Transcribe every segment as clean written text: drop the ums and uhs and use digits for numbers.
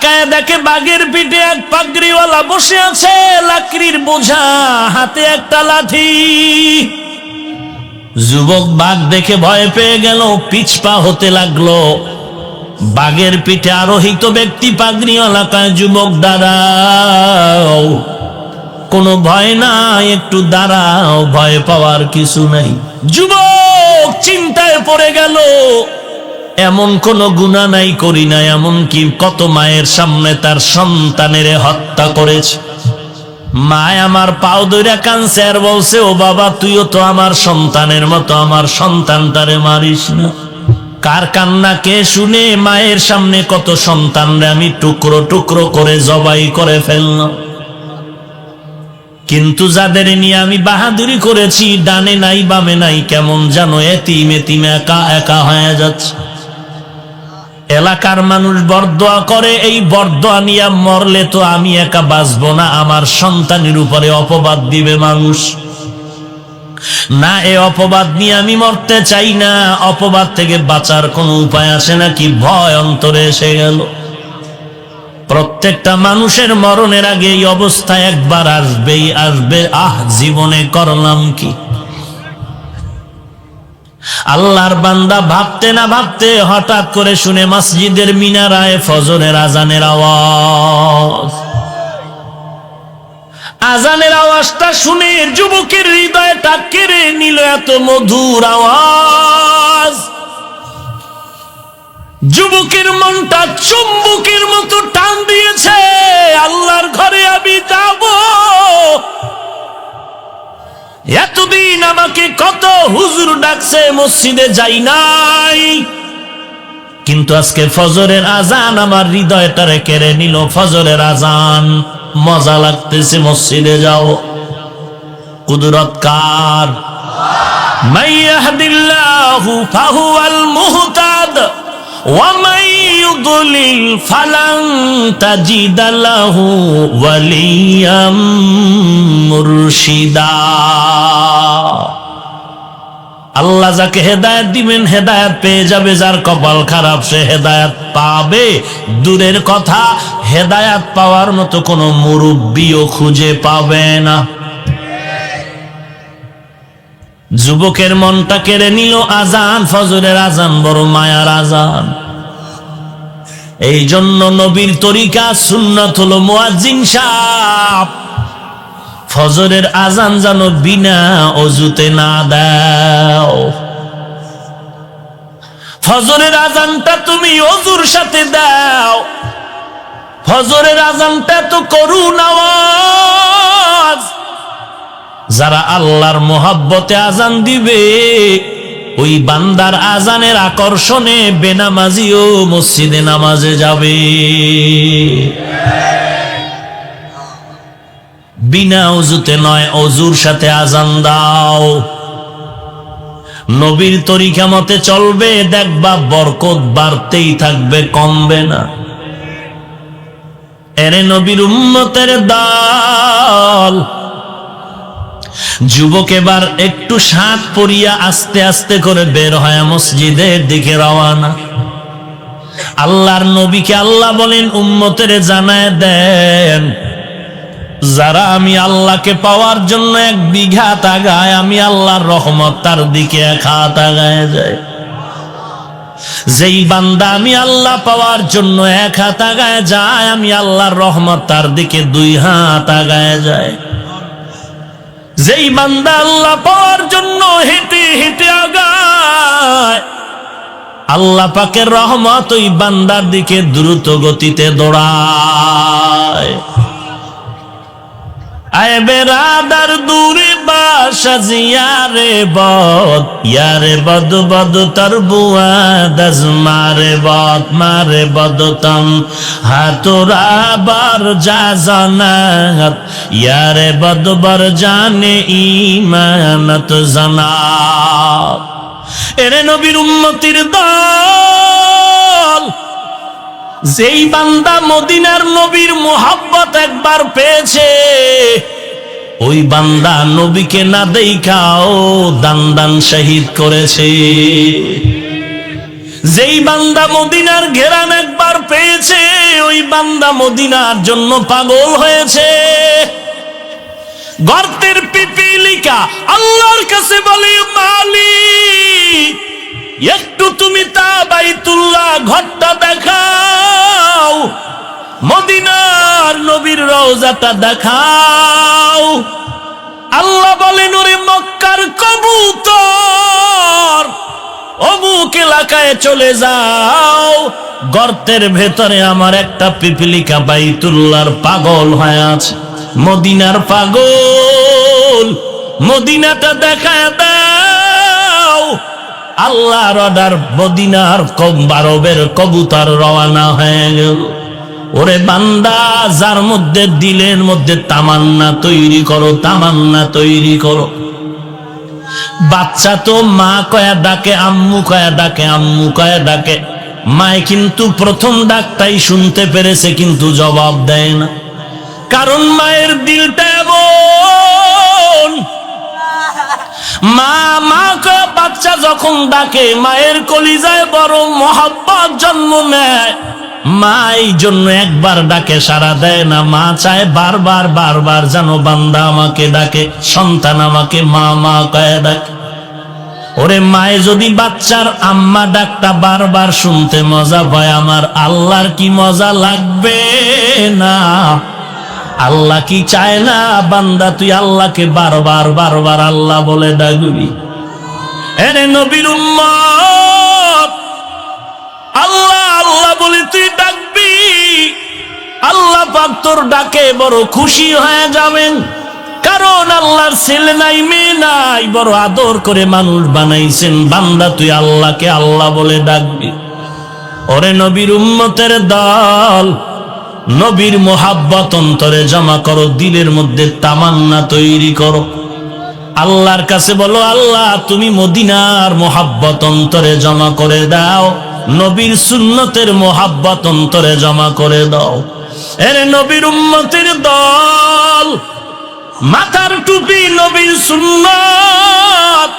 তাকায় দেখে বাঘের পিঠে এক পাগড়িওয়ালা বসে আছে, লাকড়ির বোঝা, হাতে একটা লাঠি। যুবক বাঘ দেখে ভয় পেয়ে গেল, পিছপা হতে লাগলো। বাঘের পিঠে আরোহিত ব্যক্তি পাগড়িওয়ালা কয়, যুবক দাঁড়াও, কোনো ভয় নাই, একটু দাঁড়াও, ভয় পাওয়ার কিছু নাই। যুবক চিন্তায় পড়ে গেল, এমন কোন গুনাহ নাই, করি না, এমন কি কত মায়ের সামনে তার সন্তানের হত্যা করেছে। মায় আমার পাও ধরে কানছে আর বলছে, ও বাবা, তুইও তো আমার সন্তানের মতো, আমার সন্তানটারে মারিস না। কার কান্না কে শুনে মায়ের সামনে কত সন্তানরে আমি টুকরো টুকরো করে জবাই করে ফেললাম। কিন্তু যাদের নিয়ে আমি বাহাদুরি করেছি, ডানে নাই বামে নাই, কেমন যেন এতিম এতিম একা একা হয়ে যাচ্ছে। এলাকার মানুষ বরদোয়া করে, এই বরদোয়া নিয়ে মরলে তো আমি একা বাঁচবো না, আমার সন্তানের উপরে অপবাদ দিবে মানুষ। না, এই অপবাদ নিয়ে আমি মরতে চাই না। অপবাদ থেকে বাঁচার কোনো উপায় আছে নাকি? ভয় অন্তরে এসে গেল। প্রত্যেকটা মানুষের মরণের আগে এই অবস্থা একবার আসবেই আসবে। জীবনে করলাম কি? আল্লাহর বান্দা ভাবতে না ভাবতে হঠাৎ করে শুনে মসজিদের মিনারায় ফজরের আজানের আওয়াজ। আজানের আওয়াজটা শুনে যুবকের হৃদয়টা কেড়ে নিল এত মধুর আওয়াজ। যুবকের মনটা চুম্বকের মতো টান দিয়েছে, আল্লাহর ঘরে আমি যাব। এতদিন আমাকে কত হুজুর ডাকছে, মসজিদে যাই নাই, কিন্তু আজকে ফজরের আজান আমার হৃদয়টারে কেড়ে নিল। ফজরের আজান, মজা লাগতেছে, মসজিদে যাও। কুদরত কার? মাইয়াহদিল্লাহু ফাহুয়াল মুহতাদ ওয়া মান ইউদ্লিল ফালান তাজিদা লাহু ওয়ালিয়াম মুরশিদা। আল্লাহ যাকে হেদায়েত দিবেন হেদায়েত পেয়ে যাবে, যার কপাল খারাপ সে হেদায়েত পাবে দূরের কথা, হেদায়েত পাওয়ার মতো কোনো মুরব্বিও খুঁজে পাবে না। যুবকের মনটা কেড়ে নিল আজান, ফজরের আজান বড় মায়ার আজান। এই জন্য নবীর তরিকা সুন্নাত হলো মুয়াজ্জিন সাহেব ফজরের আজান যেন বিনা অজুতে না দাও। ফজরের আজানটা তুমি অজুর সাথে দাও। ফজরের আজানটা তো করুণ আওয়াজ। যারা আল্লাহর মোহাব্বতে আজান দিবে, ওই বান্দার আজানের আকর্ষণে বেনামাজিও মসজিদে নামাজে যাবে। বিনা অজুতে নয়, অজুর সাথে আজান দাও। নবীর তরিকা মতে চলবে, দেখবা বরকত বাড়তেই থাকবে, কমবে না। এরে নবীর উম্মতের দল, যুবক এবার একটু শাঁখ পরিয়া আস্তে আস্তে করে বের হয় মসজিদের দিকে রওয়ানা। আল্লাহর নবীকে আল্লাহ বলেন, উম্মতের জানায় দেন, যারা আমি আল্লাহকে পাওয়ার জন্য এক বিঘা তাগায়, আমি আল্লাহর রহমত তার দিকে এক হাত আগায় যায়। যেই বান্দা আমি আল্লাহ পাওয়ার জন্য এক হাত আগায় যায়, আমি আল্লাহর রহমত তার দিকে 2 হাত আগায় যায়। যেই বান্দা আল্লাহ পাওয়ার জন্য হেঁটে হেঁটে আগায়, আল্লাহ পাকের রহমত ওই বান্দার দিকে দ্রুত গতিতে দৌড়ায়। আয় বেরাদার দূরে বাসা জিয়ারে বদ, ইয়ারে বদ বদ তর বুয়াদ মারে বদ, মারে বদতম হাতুরা বার যা জানাত, ইয়ারে বদ বর জানে ইমানত জানাত। এরে নবীর উম্মতির দল, যেই বান্দা মদিনার নবীর মোহাব্বত একবার পেয়েছে, ওই বান্দা নবীকে না দেখাও দান দান শহীদ করেছে। যেই বান্দা মদিনার ঘেরান একবার পেয়েছে, ওই বান্দা মদিনার জন্য পাগল হয়েছে। গর্তের পিপিলিকা আল্লাহর কাছে বলে, মালিক একটু তুমি তা বাইতুল্লাহ ঘরটা দেখাও, মদিনার নবীর রওজাটা দেখাও। আল্লাহ বলেন, ওরে মক্কার কবুতর, অমুক এলাকায় চলে যাও, গর্তের ভেতরে আমার একটা পিপিলিকা বাইতুল্লাহর পাগল হয়ে আছে, মদিনার পাগল, মদিনাটা দেখায় দাও। আল্লাহর অর্ডার, মদিনার আরবের কবুতর রওনা হয়ে গেল। ওরে বান্দা, যার মধ্যে দিলের মধ্যে তামান্না তৈরি করো, তামান্না তৈরি করো। বাচ্চা তো মা কয়া ডাকে, আম্মু কয়া ডাকে, আম্মু কয়া ডাকে। মায় কিন্তু প্রথম ডাকটাই শুনতে পেরেছে, কিন্তু জবাব দেয় না, কারণ মায়ের দিলটা এমন। মা মা কয়া বাচ্চা যখন ডাকে, মায়ের কলিজায় বড় মহব্বত জন্ম নেয়। মা এই জন্য একবার ডাকে সাড়া দেয় না, মা চায় বারবার বারবার যেন বান্দা আমাকে ডাকে, সন্তান আমাকে মা মা কয়ে ডাকে। ওরে মায়ে যদি বাচ্চার আম্মা ডাকটা বারবার শুনতে মজা পায়, আমার আল্লাহর কি মজা লাগবে না? আল্লাহ কি চায় না বান্দা তুই আল্লাহকে বারবার বারবার আল্লাহ বলে ডাকবি? এরে নবীর উম্মত, আল্লাহ আল্লাহ বলে তুই ডাকবি, আল্লাহ পাক তোর ডাকে বড় খুশি হয়ে যাবেন। কারণ আল্লাহর ছেলে নাই, মেয়ে নাই, বড় আদর করে মানুষ বানাইছেন। বান্দা তুই আল্লাহকে আল্লাহ বলে ডাকবি। ওরে নবীর উম্মতের দল, নবীর মোহাব্বত অন্তরে জমা করো, দিলের মধ্যে তামান্না তৈরি করো। আল্লাহর কাছে বলো, আল্লাহ তুমি মদিনার মোহাব্বত অন্তরে জমা করে দাও, নবীর সুন্নতের মোহাব্বত অন্তরে জমা করে দাও। এরে নবীর উম্মতের দল, মাথার টুপি নবীর সুন্নত,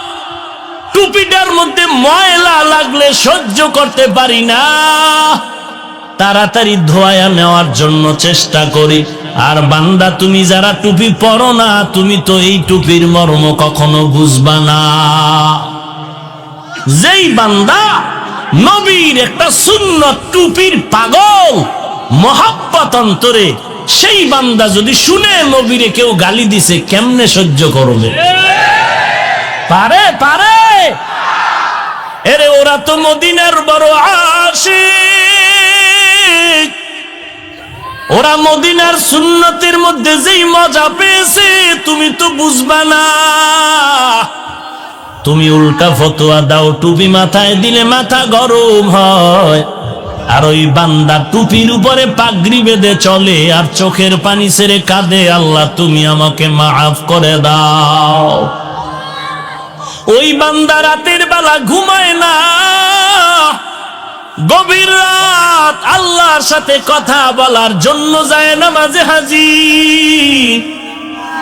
টুপিটার মধ্যে ময়লা লাগলে সহ্য করতে পারি না, তাড়াতাড়ি ধোয়া নেওয়ার জন্য চেষ্টা করি। আর বান্দা তুমি যারা টুপি পরো না, তুমি তো এই টুপির মর্ম কখনো বুঝবা না। যেই বান্দা নবীর একটা সুন্নত টুপির পাগল, মহব্বত অন্তরে, সেই বান্দা যদি শুনে নবীরে কেউ গালি দিছে, কেমনে সহ্য করবে? পারে পারে? এরে ওরা তো মদিনার বড় আশিক, ওরা মদিনার সুন্নতের মধ্যে যেই মজা পেয়েছে তুমি তো বুঝবা না। তুমি উল্টা ফতোয়া দাও, টুপি মাথায় দিলে মাথা গরম হয়, আর ওই বান্দা টুপির উপরে পাগড়ি বেঁধে চলে আর চোখের পানি ছেড়ে কাঁদে, আল্লাহ তুমি আমাকে মাফ করে দাও। ওই বান্দা রাতের বেলা ঘুমায় না, গভীর রাত আল্লাহর সাথে কথা বলার জন্য যায় নামাজে হাজির,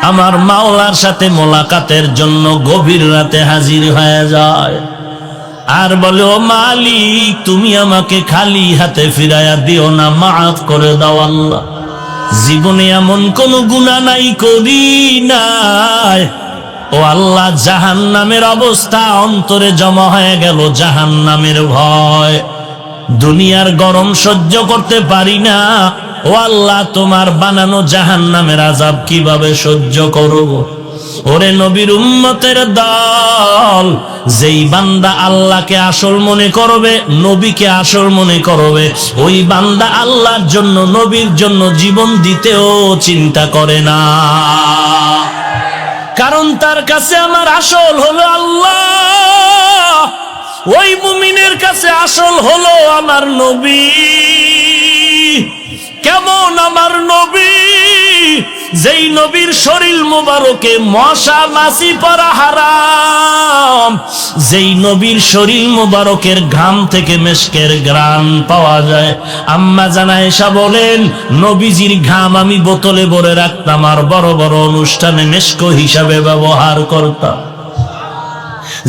আমার মাওলার সাথে মোলাকাতের জন্য গভীর রাতে হাজির হয়ে যায়, আর বলে, ও মালিক তুমি আমাকে খালি হাতে ফিরাইয়া দিও না, মাফ করে দাও আল্লাহ। জীবনে এমন কোন গুনাহ নাই করি নাই, ও আল্লাহ জাহান্নামের অবস্থা অন্তরে জমা হয়ে গেল, জাহান্নামের ভয়, দুনিয়ার গরম সহ্য করতে পারি না, ও আল্লাহ তোমার বানানো জাহান্নামের আযাব কিভাবে সহ্য করব? ওরে নবীর উম্মতের দল, যেই বান্দা আল্লাহকে আসল মনে করবে, নবীকে আসল মনে করবে, ওই বান্দা আল্লাহর জন্য, নবীর জন্য জীবন দিতেও চিন্তা করে না, কারণ তার কাছে আমার আসল হলো আল্লাহ। ওই মুমিনের কাছে আসল হলো আমার নবী। কেমন আমার নবী? যেই নবীর শরীর মোবারকে মশা মাছি পড়া হারাম, যেই নবীর শরীর মোবারকের ঘাম থেকে মেশকের ঘ্রাণ পাওয়া যায়। আম্মা জান আয়েশা বলেন, নবীজির ঘাম আমি বোতলে ভরে রাখতাম আর বড় বড় অনুষ্ঠানে মেশক হিসাবে ব্যবহার করতাম।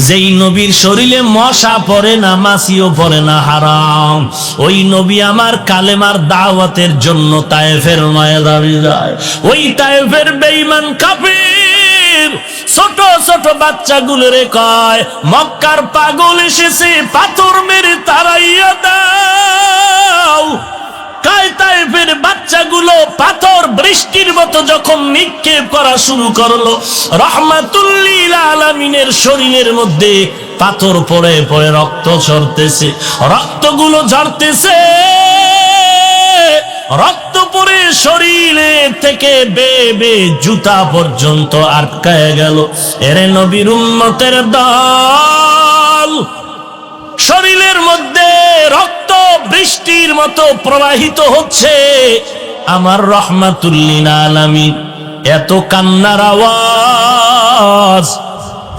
যেই নবীর শরীরে মশা পড়ে না, মাছিও পড়ে না হারাম, ওই নবী আমার কালেমার দাওয়াতের জন্য তায়েফের ময়দানে যায়। ওই তায়েফের বেঈমান কাফির ছোট ছোট বাচ্চাগুলোরে কয়, মক্কার পাগল এসেছে, পাথর মেরে তাড়াইয়া দাও। তায়েফের বাচ্চাগুলো পাথর বৃষ্টির মতো যখন নিক্ষেপ করা শুরু করলো, রাহমাতুল লিল আলামিনের শরীরের মধ্যে পাথর পড়ে পড়ে রক্ত ঝরতেছে, রক্তগুলো ঝরতেছে, রক্ত পড়ে শরীরে থেকে বেবে জুতা পর্যন্ত আটকায় গেল। এরে নবীর উম্মতের দল, শরীরের মধ্যে রক্ত বৃষ্টির মতো প্রবাহিত হচ্ছে, আমার রাহমাতুল লিল আলামিন এত কান্নার আওয়াজ,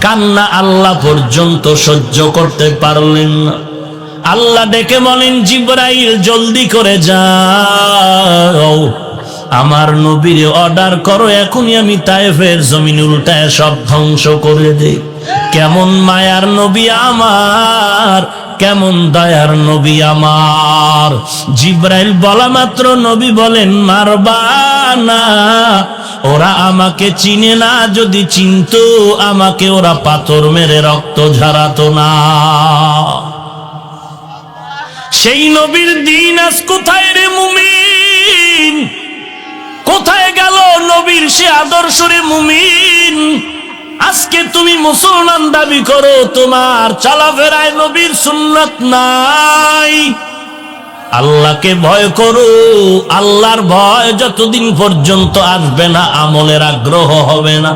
কান্না আল্লাহ পর্যন্ত সহ্য করতে পারলেন না। আল্লাহ ডেকে বলেন, জিবরাইল জলদি করে যাও, আমার নবীর অর্ডার করো, এখনই আমি তায়েফের জমিন উল্টায় সব ধ্বংস করে দেই। কেমন মায়ার নবী আমার, কেমন দয়ার নবী আমার। জিবরাইল বলা মাত্র নবী বলেন, মারবা না, ওরা আমাকে চিনে না, যদি চিনতো আমাকে ওরা পাথর মেরে রক্ত ঝরাতো না। সেই নবীর দিন আজ কোথায় রে মুমিন? কোথায় গেল নবীর সে আদর্শ রে মুমিন? আজকে তুমি মুসলমান দাবি করো, তোমার চলাফেরায় নবীর সুন্নাত নাই। আল্লাহকে ভয় করো, আল্লাহর ভয় যতদিন পর্যন্ত আসবে না আমলের আগ্রহ হবে না।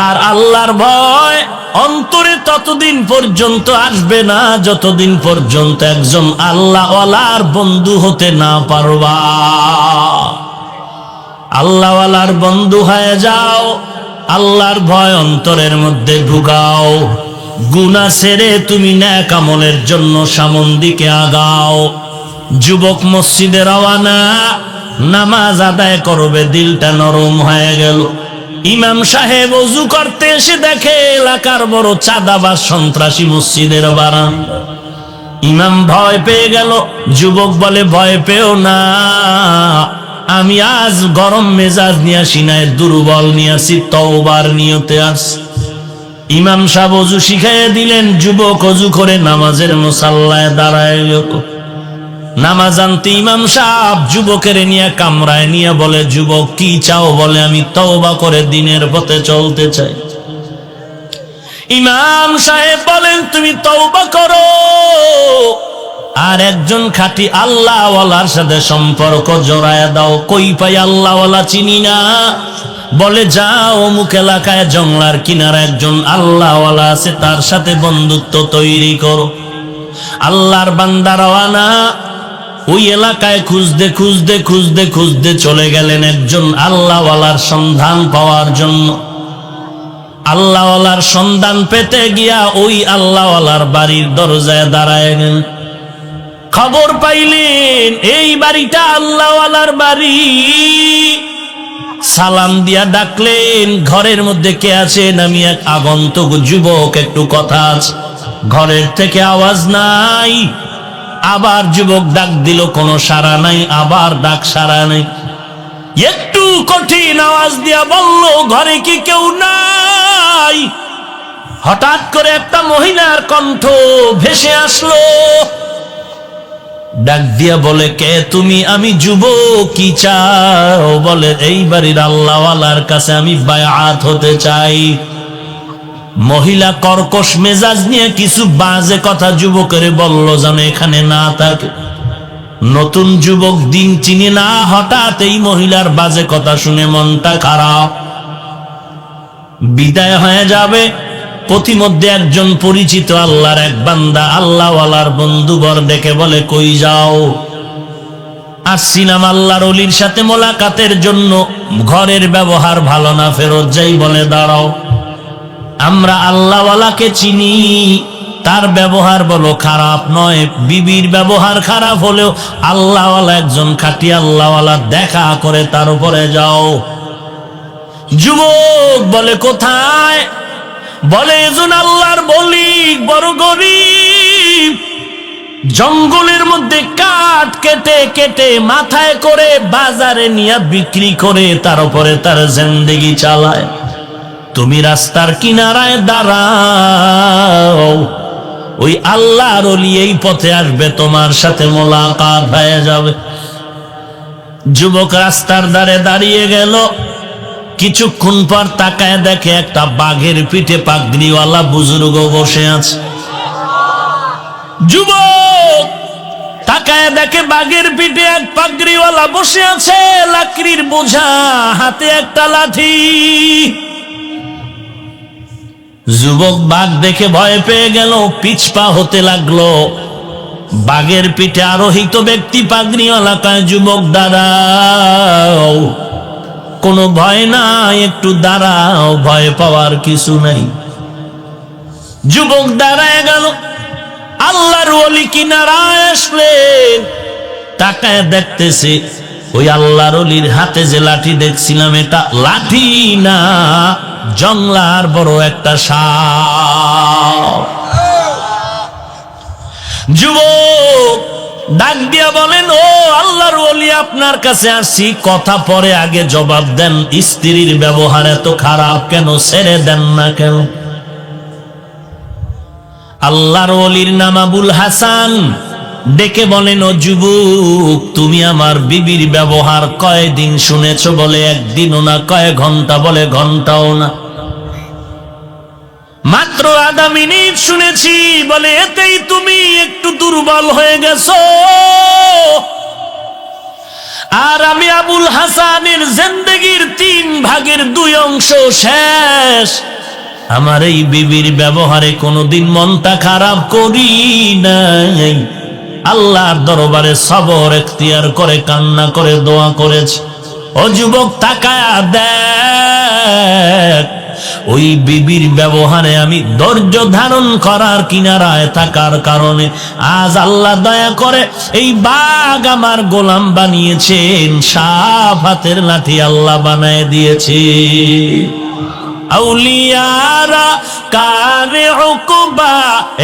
আর আল্লাহর ভয় অন্তরে ততদিন পর্যন্ত আসবে না যতদিন পর্যন্ত একজন আল্লাহওয়ালার বন্ধু হতে না পারবা। আল্লাহওয়ালার বন্ধু হয়ে যাও, আল্লাহর ভয় অন্তরের মধ্যে ঢুকাও, গুনাহ ছেড়ে তুমি নেক আমলের জন্য সামন দিকে আগাও। যুবক মসজিদে রওয়ানা, নামাজ আদায় করবে, দিলটা নরম হয়ে গেল। ইমাম সাহেব ওযু করতে এসে দেখে এলাকার বড় চাঁদাবাজ সন্ত্রাসী মসজিদের বারান্দা। ইমাম ভয় পেয়ে গেল। যুবক বলে, ভয় পেও না, আমি আজ গরম মেজাজ নিয়ে আসি নাই, দুর্বল নিয়ে আসি, তওবার নিয়তে আসি। ইমাম সাহেব ওযু শিখাইয়া দিলেন। যুবক ওযু করে নামাজের মুসাল্লায় দাঁড়ায় গেল। নামাজ আনতে ইমাম সাহেব যুবকের নিয়ে কামরায় নিয়ে বলে, যুবক কি চাও? বলে, আমি তওবা করে দিনের পথে চলতে চাই। ইমাম সাহেব বলেন, তুমি তওবা করো আর একজন খাঁটি আল্লাহওয়ালার সাথে সম্পর্ক জড়ায় দাও। কই পাই আল্লাহওয়ালা? চিনি না। বলে, যাও অমুক এলাকায় জংলার কিনারে একজন আল্লাহওয়ালা আছে, তার সাথে বন্ধুত্ব তৈরি করো। আল্লাহর বান্দা রওয়ানা ওই এলাকায় খুঁজতে খুঁজতে খুঁজতে খুঁজতে চলে গেলেন একজন আল্লাহওয়ালার সন্ধান পাওয়ার জন্য। আল্লাহওয়ালার সন্ধান পেতে গিয়া ওই আল্লাহওয়ালার বাড়ির দরজায় দাঁড়ায় গেলেন। খবর পাইলেন এই বাড়িটা আল্লাহওয়ালার বাড়ি। সালাম দিয়া ডাকলেন, ঘরের মধ্যে কে আছেন? আমি এক আগন্তুক যুবক, একটু কথা আছে। ঘরের থেকে আওয়াজ নাই। আবার যুবক ডাক দিল, কোনো সাড়া নাই। আবার ডাক, সাড়া নাই। একটু কঠিন আওয়াজ দিয়া বলল, ঘরে কি কেউ নাই? হঠাৎ করে একটা মহিলার কণ্ঠ ভেসে আসলো। ডাক দিয়া বলে, কে তুমি? আমি যুবক, কি চাও? বলে, এই বাড়ির আল্লাহওয়ালার কাছে আমি বায়াত হতে চাই। মহিলা কর্কশ মেজাজ নিয়ে কিছু বাজে কথা যুবকের বলল, যেন এখানে না থাকে। নতুন যুবক, দিন চিনি না, হঠাৎ এই মহিলার বাজে কথা শুনে মনটা খারাপ। বিদায় হয়ে যাবে, পথিমধ্যে একজন পরিচিত আল্লাহর এক বান্দা আল্লাহওয়ালার বন্ধুবর দেখে বলে, কই যাও? আসছিলাম আল্লাহর ওলির সাথে মোলাকাতের জন্য, ঘরের ব্যবহার ভালো না, ফেরত যাই। বলে, দাঁড়াও, আমরা আল্লাহওয়ালাকে চিনি, তার ব্যবহার বলো খারাপ নয়। বিবির ব্যবহার খারাপ হলেও আল্লাহওয়ালা একজন খাঁটি আল্লাহওয়ালা, দেখা করে তার উপরে যাও। যুবক বলে, কোথায়? বলে এজন আল্লাহর বলি বড় গরীব, জঙ্গলের মধ্যে কাঠ কেটে কেটে মাথায় করে বাজারে নিয়ে বিক্রি করে তার উপরে তার জিন্দেগি চালায়। তুমি রাস্তার কিনারায় দাঁড়াও, ওই আল্লাহর ওলি এই পথে আসবে, তোমার সাথে মোলাকাত হয়ে যাবে। যুবক রাস্তার ধারে দাঁড়িয়ে গেল, কিছুক্ষণ পর তাকায় দেখে একটা বাঘের পিঠে পাগড়িওয়ালা বুজুর্গ বসে আছে। যুবক তাকায় দেখে বাঘের পিঠে এক পাগড়িওয়ালা বসে আছে, লাকড়ির বোঝা, হাতে একটা লাঠি। যুবক বাঘ দেখে ভয় পেয়ে গেল, পিছপা হতে লাগলো। বাঘের পিঠে আরোহিত ব্যক্তি পাগড়িওয়ালা কয়, যুবক দাঁড়াও, কোনো ভয় নাই, একটু দাঁড়াও, ভয় পাওয়ার কিছু নাই। যুবক দাঁড়ায় গেল। আল্লাহর ওলি কিনারায় আসলেন, তাকায় দেখতেছে ওই আল্লাহর ওলির হাতে যে লাঠি দেখছিলাম, এটা লাঠি না, জংলার বড় একটা সাপ। যুবক ডাক দিয়া বলেন, ও আল্লাহর ওলি, আপনার কাছে আসছি, কথা পরে আগে জবাব দেন, স্ত্রীর ব্যবহার এত খারাপ কেন, ছেড়ে দেন না কেন? আল্লাহর ওলির নাম আবুল হাসান। ডেকে বলেন, ও যুবক, তুমি আমার বিবির ব্যবহার কয়দিন শুনেছো? বলে একদিনও না। কয় ঘন্টা? বলে ঘন্টাও না। মাত্র আধা মিনিট শুনেছি। বলে এতেই তুমি একটু দুর্বল হয়ে গেছো। আর আমি আবুল হাসানের জিন্দেগির 3/2 অংশ শেষ। আমার এই বিবির ব্যবহারে কোনোদিন মনটা খারাপ করি নাই। আল্লাহর দরবারে সবর এখতিয়ার করে কান্না করে দোয়া করেছে। ও যুবক, তাকায়া দেখ, ওই বিবির ব্যবহারে আমি ধৈর্য ধারণ করার কিনারায় থাকার কারণে আজ আল্লাহ দয়া করে এই বাঘ আমার গোলাম বানিয়েছেন, সাপ হাতের লাঠি আল্লাহ বানায় দিয়েছে। আউলিয়ারা কারে উকবা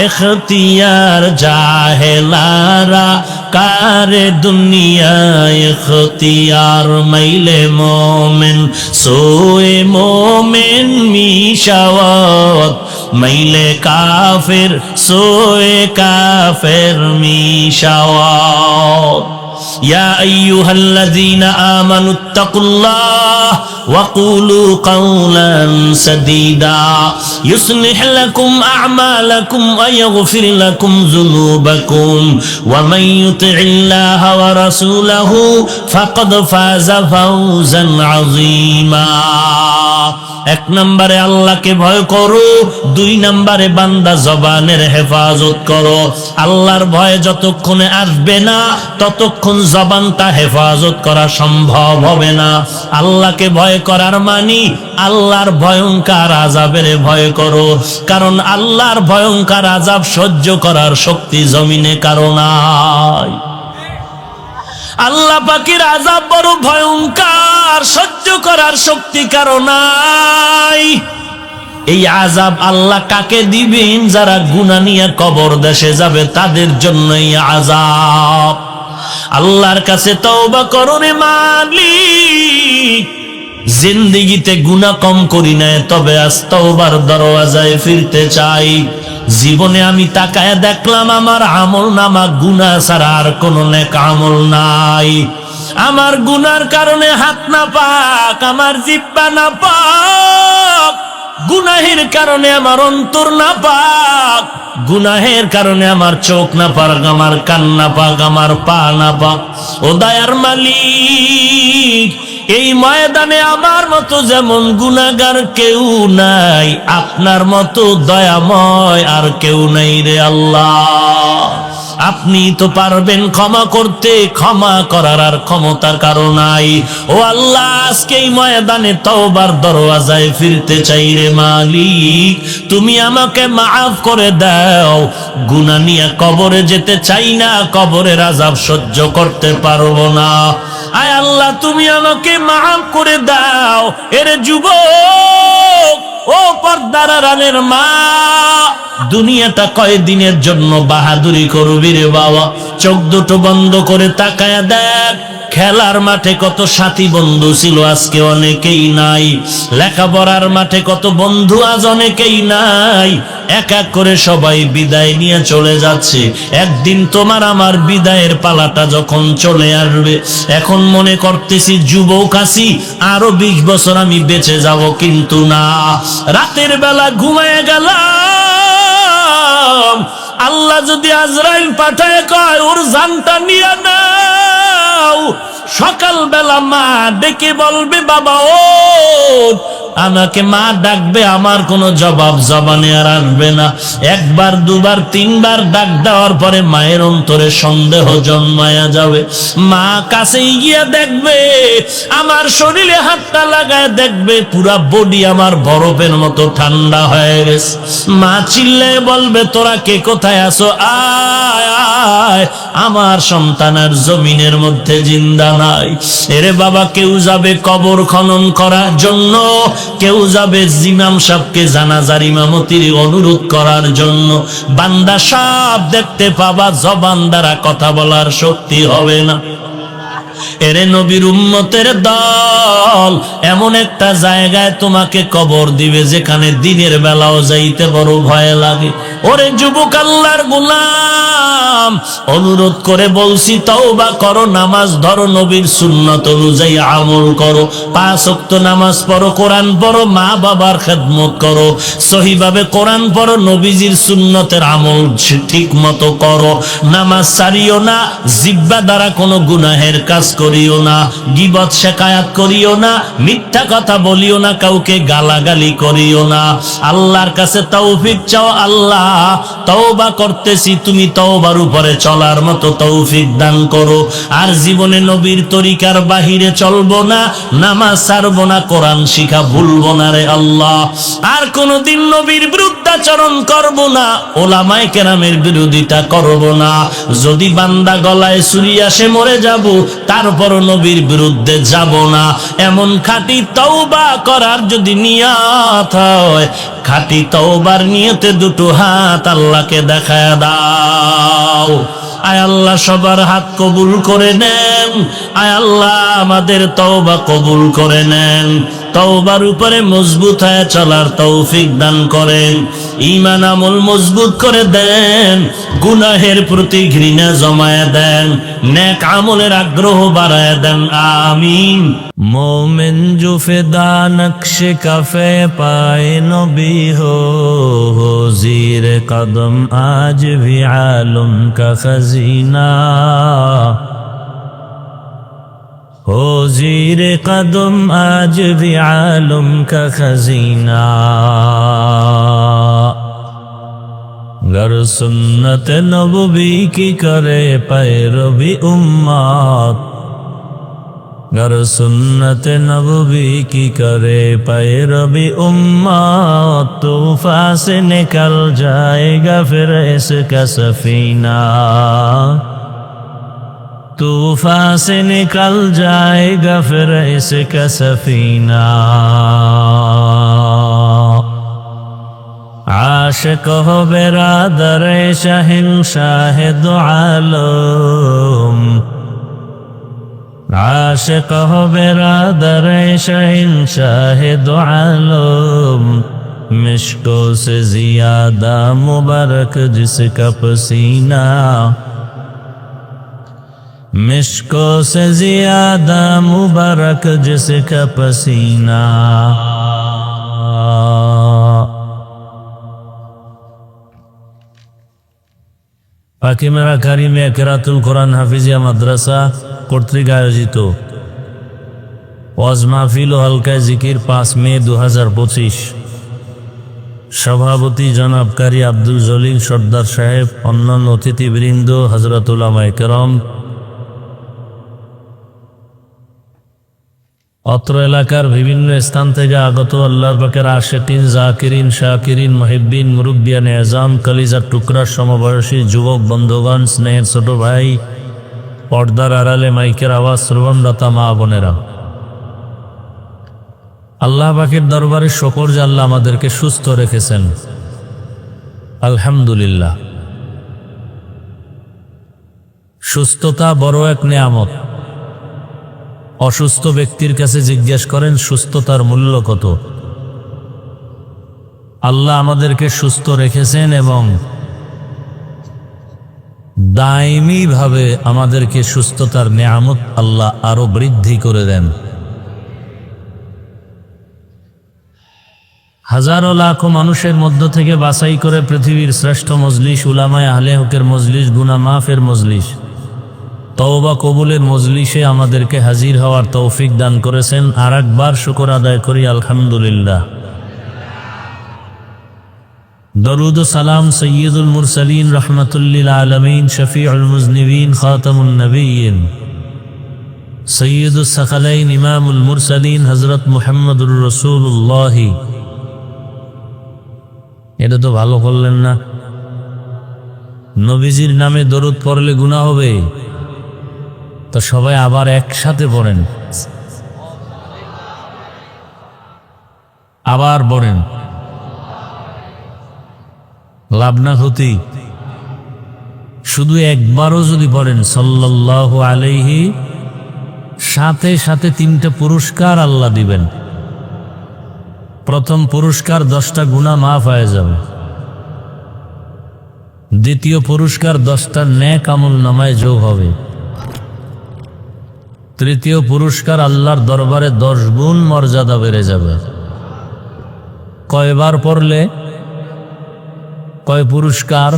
ইখতিয়ার, জাহেলারা কারে দুনিয়া ইখতিয়ার। মাইলে মোমেন সোয়ে মোমেন মিশাওয়াত, মাইলে কাফের সোয়ে কাফের মিশাওয়াত। ইয়া আইয়ুহাল্লাযীনা আমানুত্তাকুল্লাহ وقولوا قولا سديدا يصلح لكم أعمالكم ويغفر لكم ذنوبكم ومن يطع الله ورسوله فقد فاز فوزا عظيما। 1 নম্বরে আল্লাহকে ভয় করো, 2 নম্বরে বান্দা জবানের হেফাজত করো। আল্লাহর ভয় যতক্ষণে আসবে না ততক্ষণ জবানটা হেফাজত করা সম্ভব হবে না। আল্লাহকে ভয় করার মানি আল্লাহর ভয়ঙ্কর আযাবের ভয় করো, কারণ আল্লাহর ভয়ঙ্কর আযাব সহ্য করার শক্তি জমিনে কারো নাই। আল্লাহ পাকের আযাব বড় ভয়ঙ্কর, সহ্য করার শক্তি কারো নাই। এই আযাব আল্লাহ কাকে দিবেন? যারা গুনাহ নিয়ে কবর দেশে যাবে তাদের জন্য এই আযাব। আল্লাহর কাছে তওবা করো রে মালিক, জিন্দেগিতে গুনাহ কম করি নাই, তবে আজ তওবার দরওয়াজায় ফিরতে চাই। জীবনে আমি তাকায় দেখলাম আমার আমল নামা গুনাহ ছাড়া আর কোনো নেক আমল নাই। আমার গুনার কারণে হাত না পাক, আমার জিহ্বা না পাক, গুনাহের কারণে আমার অন্তর না পাক, গুনাহের কারণে আমার চোখ না পাক, আমার কান না পাক, আমার পা না পাক। ও দয়ার মালিক, এই ময়দানে আমার মতো যেমন গুনাহগার কেউ নাই, আপনার মতো দয়াময় আর কেউ নাই রে আল্লাহ। আপনি তো পারবেন ক্ষমা করতে, ক্ষমা করার আর ক্ষমতা কারো নাই। ও আল্লাহ, আজকে এই ময়দানে তওবার দরওয়াজায় ফিরতে চাই রে মালিক, তুমি আমাকে মাফ করে দাও। গুনাহ নিয়ে কবরে যেতে চাই না, কবরের আযাব সহ্য করতে পারবো না। আয় আল্লাহ, তুমি আমাকে মাফ করে দাও। এর যুবক, ও পর্দার আড়ালের মা, দুনিয়াটা কয়দিনের জন্য বাহাদুরি করবি রে বাবা? চোখ দুটো বন্ধ করে তাকায়া দেখ, খেলার মাঠে কত সাথী বন্ধু ছিল, আজকে অনেকেই নাই। লেখাপড়ার মাঠে কত বন্ধু, আজ অনেকেই নাই। এক এক করে সবাই বিদায় নিয়ে চলে যাচ্ছে। একদিন তোমার আমার বিদায়ের পালাটা যখন চলে আসবে, এখন মনে করতেছি যুবক আছি, আরো 20 বছর আমি বেঁচে যাব, কিন্তু না। রাতের বেলা ঘুমায় গেলাম, আল্লাহ যদি আজরাইল পাঠায় কয় ওর জানটা নিয়ে নাও, সকালবেলা মা ডেকে বলবে বাবা ও, আমাকে মা ডাকবে, আমার কোনো জবাব জবানে আর আসবে না। একবার দুবার তিনবার ডাক দেওয়ার পরে মায়ের অন্তরে সন্দেহ জন্মায়া যাবে। মা কাছে গিয়ে দেখবে, আমার শরীরে হাতটা লাগায় দেখবে পুরা বডি আমার বরফের মতো ঠান্ডা হয়ে গেছে। মা চিল্লায় বলবে তোরা কে কোথায় আছো, আয় আয়, আমার সন্তান আর জমিনের মধ্যে জিন্দা নাই। এরে বাবা, কেউ যাবে কবর খনন করার জন্য, কেউ যাবে ইমাম সাহেবকে জানাজার ইমামতির অনুরোধ করার জন্য। বান্দা সব দেখতে পাবা, জবান দ্বারা কথা বলার শক্তি হবে না। এরে নবীর উম্মতের দল, এমন একটা জায়গায় তোমাকে কবর দিবে যেখানে দিনের বেলাও যাইতে বড় ভয় লাগে। ওরে যুবক আল্লাহর গোলাম, অনুরোধ করে বলছি তওবা করো, নামাজ ধরো, নবীর সুন্নাত অনুযায়ী আমল করো, 5 ওয়াক্ত নামাজ পড়ো, কোরআন পড়ো, মা বাবার খেদমত করো, সহিভাবে কোরআন পড়ো, নবীজির সুন্নতের আমল ঠিক মতো করো, নামাজ ছাড়িও না, জিহ্বা দ্বারা কোনো গুনাহের কাজ করিও না, গীবত শিকায়াত করিও না, মিথ্যা কথা বলিও না, কাউকে গালাগালি করিও না। আল্লাহর কাছে তৌফিক চাও, আল্লাহ তওবা করতেছি, তুমি তওবার উপরে চলার মতো তৌফিক দান করো। আর জীবনে নবীর তরিকার বাহিরে চলবো না, নামাজ ছাড়বো না, কোরআন শিখা ভুলবো না রে আল্লাহ। আর কোনদিন নবীর বিরুদ্ধাচরণ করবো না, ওলামায়ে কেরামের বিরোধিতা করবো না। যদি বান্দা গলায় ছুরি আসে মরে যাব, তারপর নবীর বিরুদ্ধে যাব না। এমন খাঁটি তওবা করার যদি নিয়ত হয়, খাঁটি তওবার নিয়তে দুটো হাত আল্লাহকে দেখায় দাও। আয় আল্লাহ সবার হাত কবুল করে নেন, আয় আল্লাহ আমাদের তওবা কবুল করে নেন, তওবার উপরে মজবুত হয়ে চলার তৌফিক দান করেন, ঈমান আমল মজবুত করে দেন, গুনাহের প্রতি ঘৃণা জমায়ে দেন, নেক আমলের আগ্রহ বাড়ায় দেন, আমিন। मोमिन जो फिदा नक्श कफे पाए नबी हो जीर कदम आज भी आलम का खजीना हो, जीर कदम आज भी आलम का खजीना। गर सुन्नत नबवी की करे पैरवी उम्मत, गर सुन्नत नबवी की करे पैरवी उम्मत, तूफान से निकल जाएगा फिर इसका सफीना, तूफान से निकल जाएगा फिर इसका सफीना। आशिक हो बिरादर शहंशाह दो आलम, आशिक हो बिरादर शहंशाह दो आलम, मिश्कों से ज्यादा मुबारक जिसका पसीना, मिश्कों से ज्यादा मुबारक जिसका पसीना। পাকিমেরা কারিমে কেরাতুল কোরআন হাফিজিয়া মাদ্রাসা কর্তৃক আয়োজিত ওয়াজ মাহফিল ও হালকায় জিকির 5 মে 2025, সভাপতি জনাব কারি আব্দুল জলিল সর্দার সাহেব, অন্যান্য অতিথিবৃন্দ, হযরত উলামায়ে কেরাম, অত্র এলাকার বিভিন্ন স্থান থেকে আগত আল্লাহর পাকের আশিকিন, জাকিরিন, শাকিরিন, মুহিব্বিন, মুরব্বিয়ান এজাম, কলিজার টুকরা সমবয়সী যুবক বন্ধুগণ, স্নেহের ছোট ভাই, পর্দার আড়ালে মাইকের আওয়াজ শ্রবণদাতা মা বোনেরা, আল্লাহ পাকের দরবারে শুকর যে আল্লাহ আমাদেরকে সুস্থ রেখেছেন, আলহামদুলিল্লাহ। সুস্থতা বড় এক নেয়ামত। অসুস্থ ব্যক্তির কাছে জিজ্ঞেস করেন সুস্থতার মূল্য কত। আল্লাহ আমাদেরকে সুস্থ রেখেছেন এবং দায়মি ভাবে আমাদেরকে সুস্থতার নেয়ামত আল্লাহ আরো বৃদ্ধি করে দেন। হাজারো লাখো মানুষের মধ্য থেকে বাছাই করে পৃথিবীর শ্রেষ্ঠ মজলিস, উলামায়ে আহলে হকের মজলিস, গুনাহ মাফের মজলিস, তওবা কবুলের মজলিসে আমাদেরকে হাজির হওয়ার তৌফিক দান করেছেন। আর একবার শুকর আদায় করি আলহামদুলিল্লাহ। দরুদ ও সালাম সৈয়দুল মুরসালিন রহমাতুল্লিল আলামিন শফিউল মুজনিবিন খাতামুন নবিয়্যিন সৈয়দুস সাকালাইন ইমামুল মুরসালিন হযরত মুহাম্মদুর রাসূলুল্লাহ। এটা তো ভালো করলেন না? নবীজির নামে দরুদ পড়লে গুনাহ হবে? তো সবাই আবার একসাথে পড়েন, আবার পড়েন। লাভ না ক্ষতি? শুধু একবারও যদি পড়েন সাল্লাল্লাহু আলাইহি, সাথে সাথে 3টা পুরস্কার আল্লাহ দিবেন। প্রথম পুরস্কার 10টা গুনাহ মাফ হয়ে যাবে। দ্বিতীয় পুরস্কার 10টা নেক আমল নামায় যোগ হবে। তৃতীয় পুরস্কার আল্লাহর দরবারে 10 গুণ মর্যাদা বেড়ে যাবে। কয়বার পড়লে কয় পুরস্কার?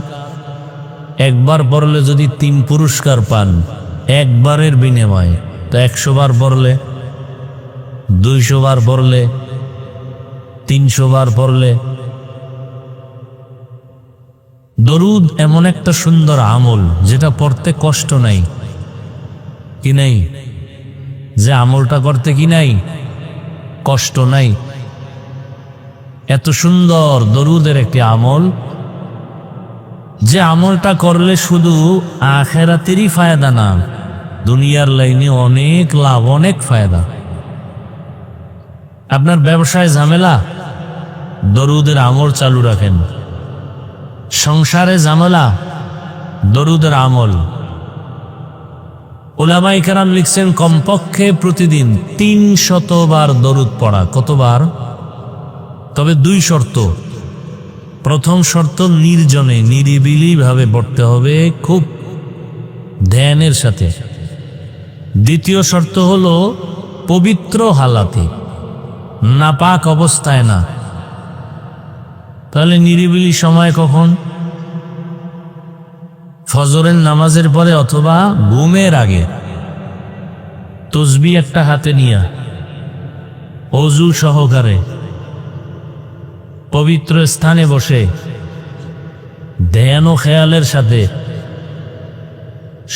একবার পড়লে যদি 3 পুরস্কার পান একবারের বিনিময়ে, তো 100 বার পড়লে, 200 বার পড়লে, 300 বার পড়লে। দরুদ এমন একটা সুন্দর আমল যেটা পড়তে কষ্ট নাই, কি নাই? যে আমলটা করতে কি নাই? কষ্ট নাই। এত সুন্দর দরুদের একটি আমল, যে আমলটা করলে শুধু আখিরাতেরই ফায়দা না, দুনিয়ার লাইনে অনেক লাভ, অনেক ফায়দা। আপনার ব্যবসায় ঝামেলা, দরুদের আমল চালু রাখেন। সংসারে ঝামেলা, দরুদের আমল। উলামায়ে কেরাম লিখছেন কমপক্ষে প্রতিদিন 300 বার দরুদ পড়া। কতবার? তবে 2 শর্ত। প্রথম শর্ত নির্জনে, নিরিবিলি ভাবে পড়তে হবে, খুব ধ্যানের সাথে। দ্বিতীয় শর্ত হলো পবিত্র হালাতে, নাপাক অবস্থায় না। তাহলে নিরিবিলি সময় কখন? ফজরের নামাজের পরে অথবা ঘুমের আগে। তসবিহ একটা হাতে নিয়া ওযু সহকারে পবিত্র স্থানে বসে ধ্যান ও খেয়ালের সাথে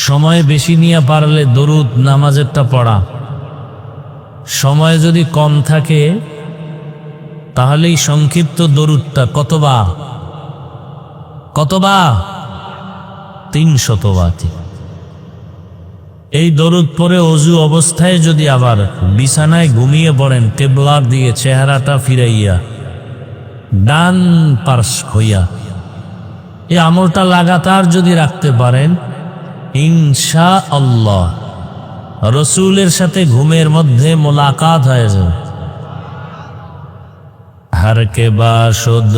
সময় বেশি নিয়ে পারলে দরুদ নামাজেরটা পড়া। সময় যদি কম থাকে তাহলে এই সংক্ষিপ্ত দরুদটা কতবার? 300 বার। এই দরুদ পরে ওযু অবস্থায় যদি আবার বিছানায় ঘুমিয়ে পড়েন, কিবলার দিকে চেহারাটা ফিরাইয়া ডান পার্শ হইয়া, এই আমলটা লাগাতার যদি রাখতে পারেন, ইনশাআল্লাহ রাসূলের সাথে ঘুমের মধ্যে মোলাকাত হয়ে যাবে। हर के बाशुद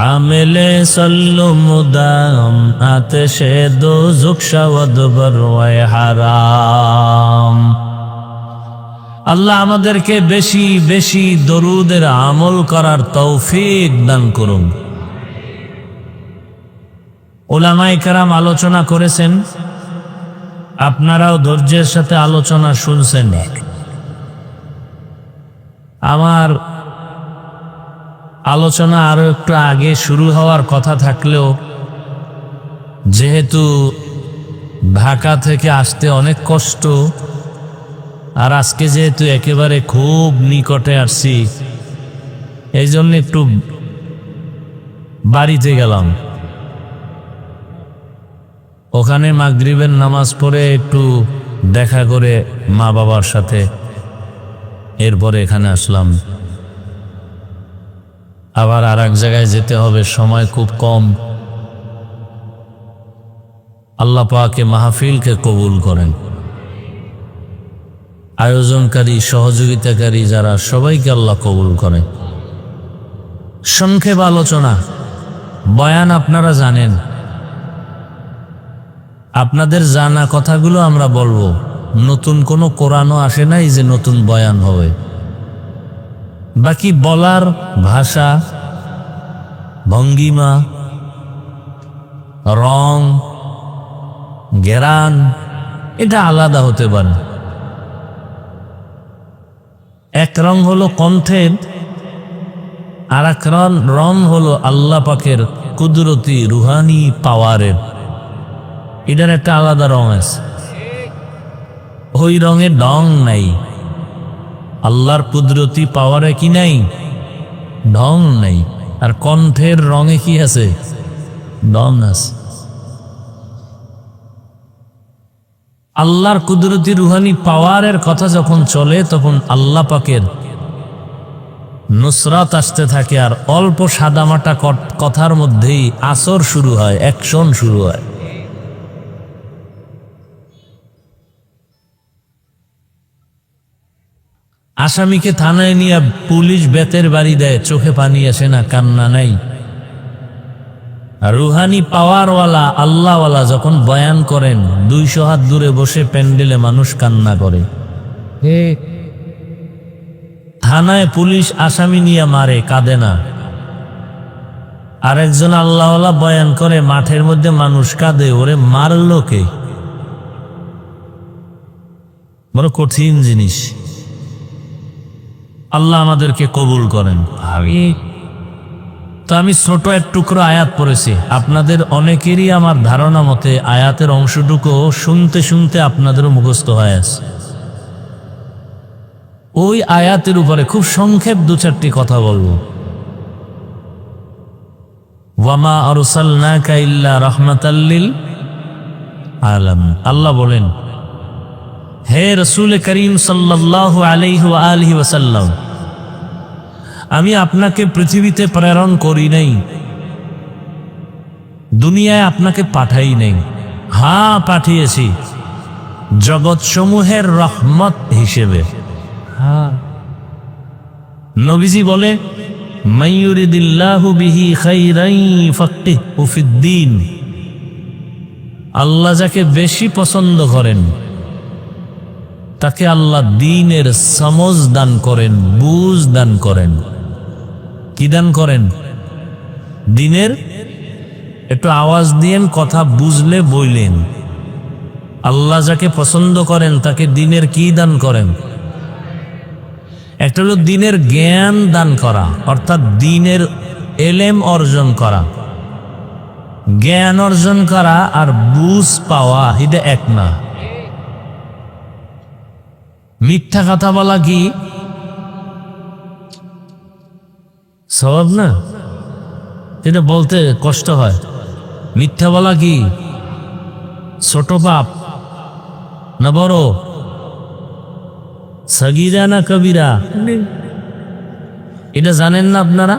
आमिले सल्लु मुदाम आतिशे दोज़ख शवद बरवाए हाराम। আল্লাহ আমাদেরকে বেশি বেশি দরুদের আমল করার তৌফিক দান করুন। উলামায়ে কেরাম আলোচনা করেছেন, আপনারাও ধৈর্যের সাথে আলোচনা শুনছেন। আমার আলোচনা আরো একটু আগে শুরু হওয়ার কথা থাকলেও যেহেতু ঢাকা থেকে আসতে অনেক কষ্ট, আর আজকে যেহেতু একেবারে খুব নিকটে আসছি, এই জন্য একটু বাড়িতে গেলাম। ওখানে মাগরিবের নামাজ পড়ে একটু দেখা করে মা বাবার সাথে এরপরে এখানে আসলাম। আবার আর এক জায়গায় যেতে হবে, সময় খুব কম। আল্লাহ পাকে মাহফিলকে কবুল করেন। আয়োজনকারী, সহযোগিতাকারী যারা, সবাইকে আল্লাহ কবুল করেন। সংক্ষেপ আলোচনা, বয়ান আপনারা জানেন, আপনাদের জানা কথাগুলো আমরা বলবো। নতুন কোনো কোরআনও আসে নাই যে নতুন বয়ান হবে। বাকি বলার ভাষা, ভঙ্গিমা, রং, ঘেরান এটা আলাদা হতে পারে। এক রং হলো কণ্ঠের, আর এক রং হলো আল্লাহ পাকের কুদরতি রুহানি পাওয়ারের। এটার একটা আলাদা রং আছে, ওই রঙে ঢং নাই। আল্লাহর কুদরতি পাওয়ারে কি নাই? ঢং নাই। আর কণ্ঠের রঙে কি আছে? ঢং আছে। আল্লাহর কুদরতি রুহানি পাওয়ারের কথা যখন চলে, তখন আল্লাহ পাকের নুসরাত আসতে থাকে। আর অল্প সাদামাটা কথার মধ্যেই আসর শুরু হয়, অ্যাকশন শুরু হয়। আসামিকে থানায় নিয়ে পুলিশ বেতের বাড়ি দেয়, চোখে পানি আসে না, কান্না নাই। রুহানি পাওয়ারওয়ালা আল্লাহওয়ালা যখন বয়ান করেন, 200 হাত দূরে বসে প্যান্ডেলে মানুষ কান্না করে। থানায় পুলিশ আসামি নিয়ে মারে, কাঁদে না। আরেকজন আল্লাহওয়ালা বয়ান করে, মাঠের মধ্যে মানুষ কাঁদে, ওরে মারলো কে? বড় কঠিন জিনিস। আল্লাহ আমাদেরকে কবুল করেন। তো আমি ছোট এক টুকরো আয়াত পড়েছি। আপনাদের অনেকেরই আমার ধারণা মতে আয়াতের অংশটুকু শুনতে শুনতে আপনাদেরও মুখস্থ হয়ে আছে। ওই আয়াতের উপরে খুব সংক্ষেপ 2-4টি কথা বলবো। ওয়ামা আরসালনাকা ইল্লা রাহমাতাল লিল আলামিন। আল্লাহ বলেন, হে রাসূল করিম সাল্লাল্লাহু আলাইহি ওয়া আলিহি ওয়াসাল্লাম, আমি আপনাকে পৃথিবীতে প্রেরণ করি নাই, দুনিয়ায় আপনাকে পাঠাই নাই। হ্যাঁ, পাঠিয়েছি জগৎ সমূহের রহমত হিসেবে। হ্যাঁ, নবীজি বলে, মাইয়ুরিদিল্লাহু বিহি খাইরান ফাক্কিহু ফিদ্দীন। আল্লাহ যাকে বেশি পছন্দ করেন তাকে আল্লাহ দ্বীনের সমঝ দান করেন, বুঝ দান করেন। কি দান করেন? দ্বীনের একটু আওয়াজ দিয়েন, কথা বুঝলে বইলেন। আল্লাহ যাকে পছন্দ করেন তাকে দ্বীনের কি দান করেন? একটা হলো দ্বীনের জ্ঞান দান করা, অর্থাৎ দ্বীনের এলেম অর্জন করা। জ্ঞান অর্জন করা আর বুঝ পাওয়া এটা এক না। মিথ্যা কথা বলা কি সওয়াব না? এটা বলতে কষ্ট হয়। মিথ্যা বলা কি ছোট পাপ না বড়? সগীরা না কবিরা? এটা জানেন না আপনারা?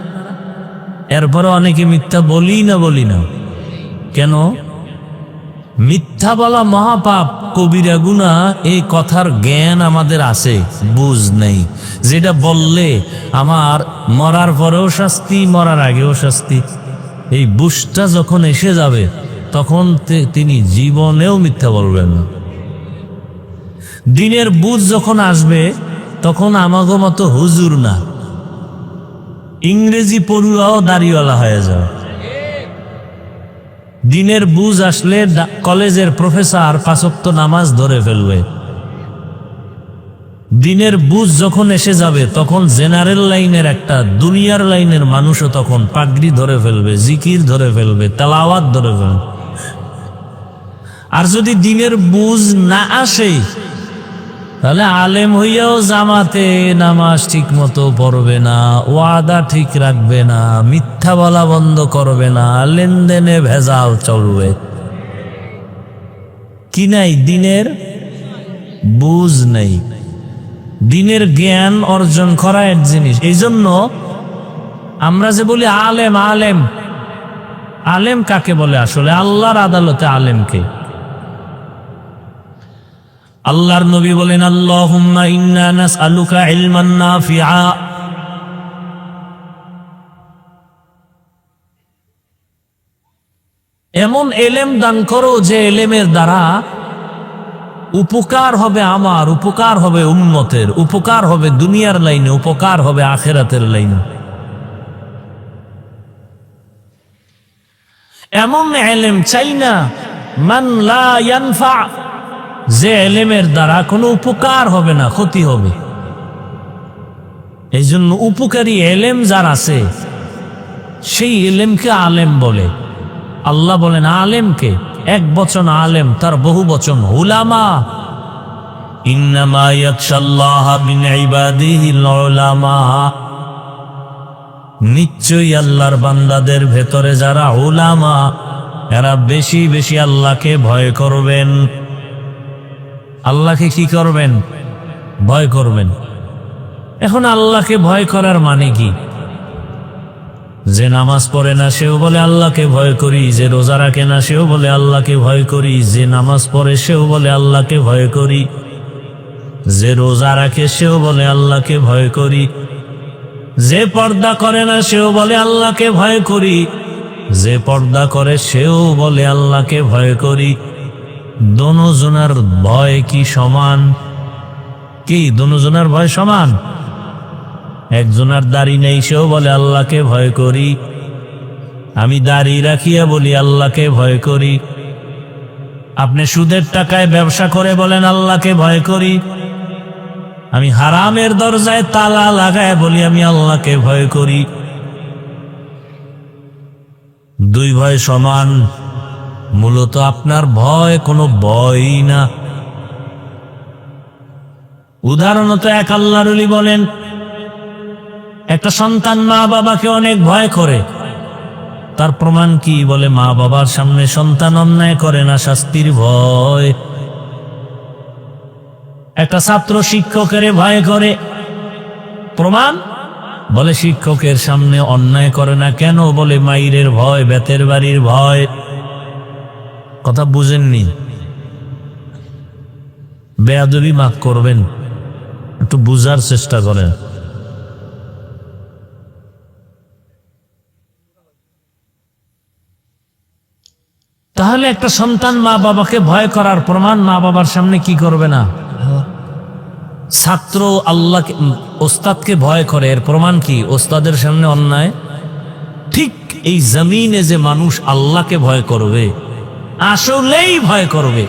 এরপরে অনেকে মিথ্যা বলি না। কেন? মিথ্যা বলা মহাপাপ, কবিরা গুনাহ। এই কথার জ্ঞান আমাদের আছে, বুঝ নেই। যেটা বললে আমার মরার পরেও শাস্তি, মরার আগেও শাস্তি। এই বুঝটা যখন এসে যাবে তখন তিনি জীবনেও মিথ্যা বলবেন না। দিনের বুঝ যখন আসবে তখন আমাগো মতো হুজুর না, ইংরেজি পড়ুয়াও দাড়িওয়ালা হয়ে যাবে। দিনের বুঝ আসলে কলেজের প্রফেসর 5 ওয়াক্ত নামাজ ধরে ফেলবে। দিনের বুঝ যখন এসে যাবে তখন জেনারেল লাইনের একটা দুনিয়ার লাইনের মানুষও তখন পাগড়ি ধরে ফেলবে, জিকির ধরে ফেলবে, তেলাওয়াত ধরে ফেলবে। আর যদি দিনের বুঝ না আসে তাহলে আলেম হইয়াও জামাতে নামাজ ঠিক মতো পড়বে না, ওয়াদা ঠিক রাখবে না, মিথ্যা বলা বন্ধ করবে না, লেনদেনে ভেজাল চলবে। কি নাই? দিনের বুঝ নেই। দিনের জ্ঞান অর্জন করা এক জিনিস। এই জন্য আমরা যে বলি আলেম আলেম, আলেম কাকে বলে? আসলে আল্লাহর আদালতে আলেমকে। আল্লাহর নবী বলেন, আল্লাহুম্মা ইন্না নাসআলুকা ইলমান নাফিআ, এমন এলেম দান করো যে এলেমের দ্বারা উপকার হবে আমার, উপকার হবে উম্মতের, উপকার হবে দুনিয়ার লাইনে, উপকার হবে আখিরাতের লাইনে। এমন এলেম চাই না মান লা ইয়ানফা, যে এলেমের দ্বারা কোনো উপকার হবে না, ক্ষতি হবে। এই জন্য উপকারী এলেম যার আছে সেই এলেমকে আলেম বলে। আল্লাহ বলেন আলেমকে, এক বচন আলেম, তার বহু বচন উলামা। ইন্নামা ইয়াখশাল্লাহা মিন ইবাদিহিল উলামা, নিশ্চয়ই আল্লাহর বান্দাদের ভেতরে যারা উলামা, এরা বেশি বেশি আল্লাহকে ভয় করবেন। আল্লাহকে কি করবেন? ভয় করবেন। এখন আল্লাহকে ভয় করার মানে কি? যে নামাজ পড়ে না সেও বলে আল্লাহকে ভয় করি, যে রোজা রাখে না সেও বলে আল্লাহকে ভয় করি, যে নামাজ পড়ে সেও বলে আল্লাহকে ভয় করি, যে রোজা রাখে সেও বলে আল্লাহকে ভয় করি, যে পর্দা করে না সেও বলে আল্লাহকে ভয় করি, যে পর্দা করে সেও বলে আল্লাহকে ভয় করি। দোনোজনার ভয় কি সমান? কি দোনোজনার ভয় সমান? একজনের দাড়ি নেই, সেও বলে আল্লাহকে ভয় করি। আমি দাড়ি রাখিয়া বলি আল্লাহকে ভয় করি। আপনি সুদের টাকায় ব্যবসা করে বলেন আল্লাহকে ভয় করি। আমি হারামের দরজায় তালা লাগায় বলি আমি আল্লাহকে ভয় করি। দুই ভয় সমান? মূলত আপনার ভয় কোনো ভয়ই না। উদাহরণত এক আল্লাহর ওলি বলেন, একটা সন্তান মা বাবাকে অনেক ভয় করে। তার প্রমাণ কি? বলে মা বাবার সামনে সন্তান অন্যায় করে না, শাস্তির ভয়। একটা ছাত্র শিক্ষকের ভয় করে। প্রমাণ? বলে শিক্ষকের সামনে অন্যায় করে না। কেন? বলে মাইরের ভয়, বেতের বাড়ির ভয়। কথা বুঝেননি? বেয়াদবি মাফ করবেন, একটু বুঝার চেষ্টা করেন। তাহলে একটা সন্তান মা বাবাকে ভয় করার প্রমাণ মা বাবার সামনে কি করবে না? ছাত্র আল্লাহকে, ওস্তাদকে ভয় করে, এর প্রমাণ কি? ওস্তাদের সামনে অন্যায়। ঠিক এই জমিনে যে মানুষ আল্লাহকে ভয় করবে, আসলেই ভয় করবে,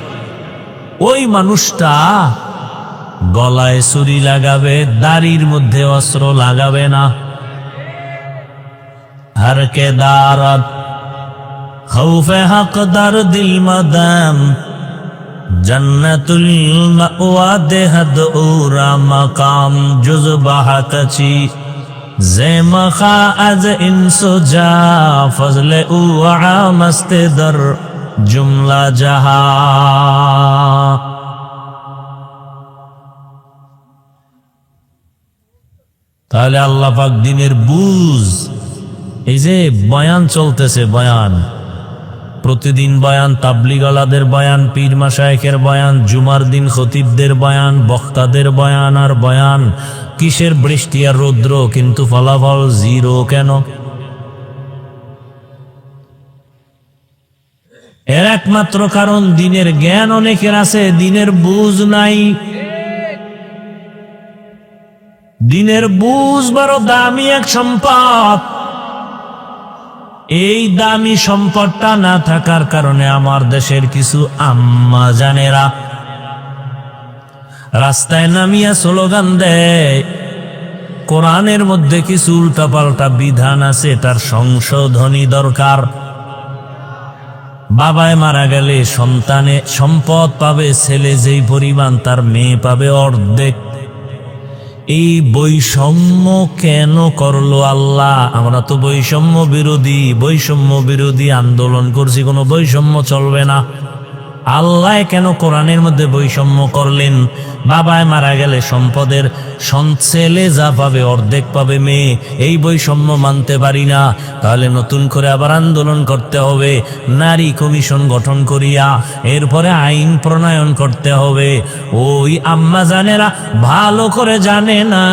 ওই মানুষটা গলায় ছুরি লাগাবে, দাড়ির মধ্যে অস্ত্র লাগাবে না। হরকে দারাত খৌফে হকদার দিল মদাম, জন্নতুল মাওয়া দেহদ উরা মাকাম জুজ বাহাকাচি, জে মখা আজ ইনসো যা ফজলে উআ মস্তে দর জুমলা জাহা। তাহলে আল্লাহ পাক দিনের বুঝ, এই যে বয়ান চলতেছে, বয়ান প্রতিদিন বয়ান, তাবলিগালাদের বয়ান, পীর মাশায়েখের বয়ান, জুমার দিন খতিবদের বয়ান, বক্তাদের বয়ান আর বয়ান। কিসের বৃষ্টি আর রৌদ্র, কিন্তু ফলাফল জিরো। কেন? এর একমাত্র কারণ দিনের জ্ঞান অনেকের আছে, দিনের বুঝ নাই। দিনের বুঝ বড় দামি এক সম্পদ। এই দামি সম্পদটা না থাকার কারণে আমার দেশের কিছু আম্মা জানেরা রাস্তায় নামিয়া স্লোগান দেয়, কোরআনের মধ্যে কিছু উল্টাপাল্টা বিধান আছে, তার সংশোধনী দরকার। বাবায় মারা গেলে সন্তানে সম্পদ পাবে, ছেলে যেই পরিমাণ তার মেয়ে পাবে অর্ধেক। এই বৈষম্য কেন করলো আল্লাহ? আমরা তো বৈষম্য বিরোধী আন্দোলন করছি, কোনো বৈষম্য চলবে না। আল্লাহ কেন কোরআনের মধ্যে বৈষম্য করলেন? বাবায় মারা গেলে সম্পদের ছেলে যা পাবে অর্ধেক পাবে মেয়ে, এই বৈষম্য মানতে পারি না। তাহলে নতুন করে আবার আন্দোলন করতে হবে, নারী কমিশন গঠন করিয়া এরপরে আইন প্রণয়ন করতে হবে। ওই আম্মা জানেরা ভালো করে জানে না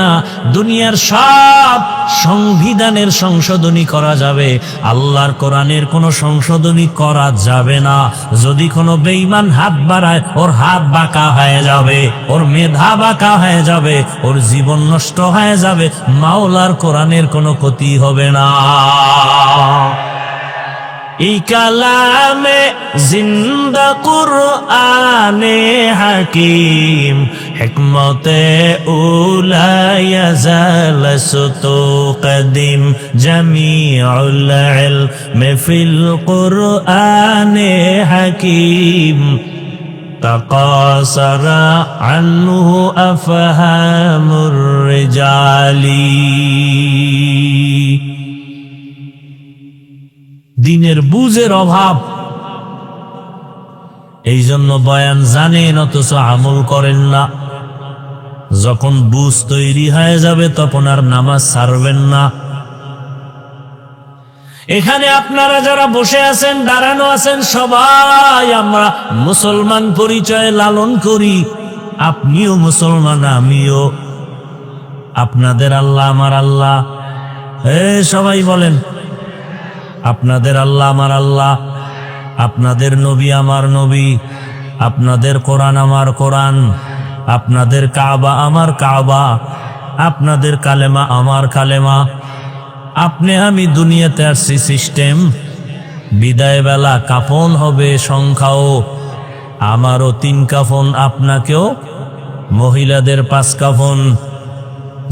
দুনিয়ার সব সংবিধানের সংশোধনী করা যাবে, আল্লাহর কোরআনের কোনো সংশোধনী করা যাবে না। যদি কোনো বেঈমান হাত বাড়ায় ওর হাত বাঁকা হয়ে যাবে, ওর মেধা বাঁকা হয়ে যাবে, ওর জীবন নষ্ট হয়ে যাবে, মাওলার কোরআনের কোনো ক্ষতি হবে না। এই কালামে জিন্দা কুরআনে হাকিম হিকমতে উলায়া জালসতু কদিম জামিউল ইলমি ফিল কুরআনে হাকিম তাকাসারা আনহু আফহামুর রিজালি। দিনের বুঝের অভাব, এই জন্য বয়ান জানেন অথচ আমল করেন না। যখন বুঝ তৈরি হয়ে যাবে তখন আর নামাজ ছাড়বেন না। এখানে আপনারা যারা বসে আছেন, দাঁড়ানো আছেন, সবাই আমরা মুসলমান পরিচয় লালন করি। আপনিও মুসলমান, আমিও। আপনাদের আল্লাহ আমার আল্লাহ, সবাই বলেন আপনাদের আল্লাহ আমার আল্লাহ, আপনাদের নবী আমার নবী, আপনাদের কোরআন আমার কোরআন, আপনাদের কাবা আমার কাবা, আপনাদের কালেমা আমার কালেমা। আপনি আমি দুনিয়াতে আসছি সিস্টেম, বিদায় বেলা কাফন হবে সংখ্যাও, আমারও 3 কাফন, আপনাকেও মহিলাদের 5 কাফন।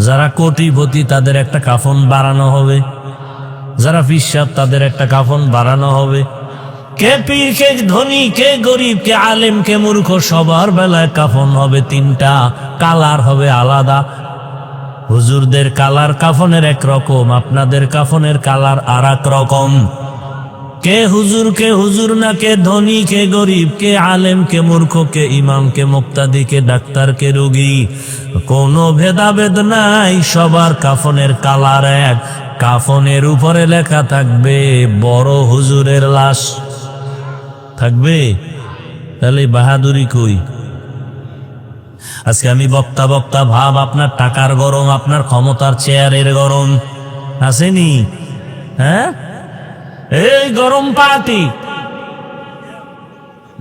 যারা কোটিপতি তাদের একটা কাফন বাড়ানো হবে, যারা ফিসাব তাদের একটা কাফন বাড়ানো হবে। কে পীর, কে ধনী, কে গরিব, কে আলেম, কে মূর্খ, সবার বেলায় কাফন হবে 3টা, কালার হবে আলাদা। হুজুরদের কালার কাফনের এক রকম, আপনাদের কাফনের কালার আর এক রকম। কে হুজুর না, কে ধনী, কে গরিব, কে আলেম, কে মূর্খ, কে ইমাম, কে মুক্তাদি, কে ডাক্তার, কে রোগী, কোনো ভেদাভেদ নাই, সবার কাফনের কালার এক। কাফনের উপরে লেখা থাকবে বড় হুজুরের লাশ থাকবে। তাহলে বাহাদুরি কই? আজকে আমি বক্তা ভাব, আপনার টাকার গরম, আপনার ক্ষমতার চেয়ারের গরম আসেনি? হ্যাঁ, এই গরম পার্টি,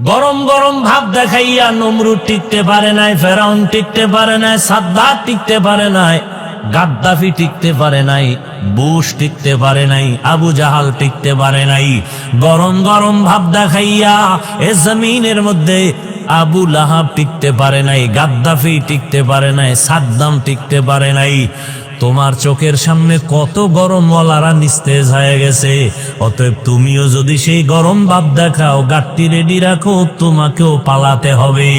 গরম গরম ভাব দেখাইয়া নমরুদ টিকতে পারে নাই, ফেরাউন টিকতে পারে নাই, সাদ্দাত টিকতে পারে নাই, গাদ্দাফি টিকতে পারে নাই, বুশ টিকতে পারে নাই, আবু জাহাল টিকতে পারে নাই। গরম গরম ভাব দেখাইয়া এ জমিনের মধ্যে আবু লাহাব টিকতে পারে নাই, গাদ্দাফি টিকতে পারে নাই, সাদ্দাম টিকতে পারে নাই। তোমার চোখের সামনে কত গরমওয়ালারা নিস্তেজ হয়ে গেছে। অতএব তুমিও যদি সেই গরম ভাব দেখাও, গাট্টি রেডি রাখো, তোমাকেও পালাতে হবে।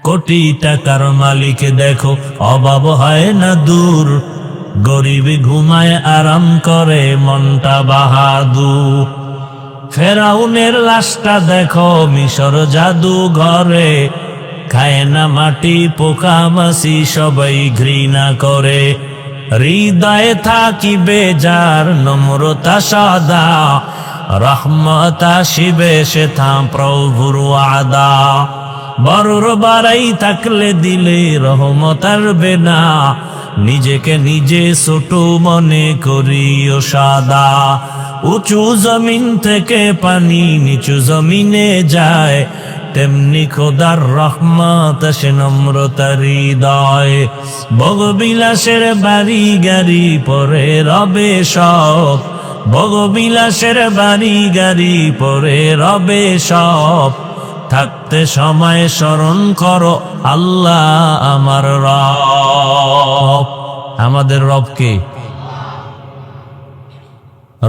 কোটি টাকার মালিক দেখো, অভাব হয় না দূর, গরিবে ঘুমায় আরাম করে মনটা বাহাদুর। ফেরাউনের লাশটা দেখো মিশর জাদু ঘরে, খায় না মাটি পোকা মাছি সবাই ঘৃণা করে। হৃদয়ে থাকিবে যার নম্রতা সদা, রহমত আসিবে সেথা প্রভুর ওয়াদা। বড়র বাড়াই থাকলে দিলে রহমত আসবে না, নিজেকে নিজে ছোট মনে করিও সাদা। উঁচু জমিন থেকে পানি নিচু জমিনে যায়, তেমনি খোদার রহমত আসে নম্রতার হৃদয়। ভোগবিলাসের বাড়ি গাড়ি পরে রবে সব, ভোগবিলাসের বাড়ি গাড়ি পরে রবে সব। থাকতে সময় স্মরণ করো আল্লাহ আমার রব। আমাদের রবকে,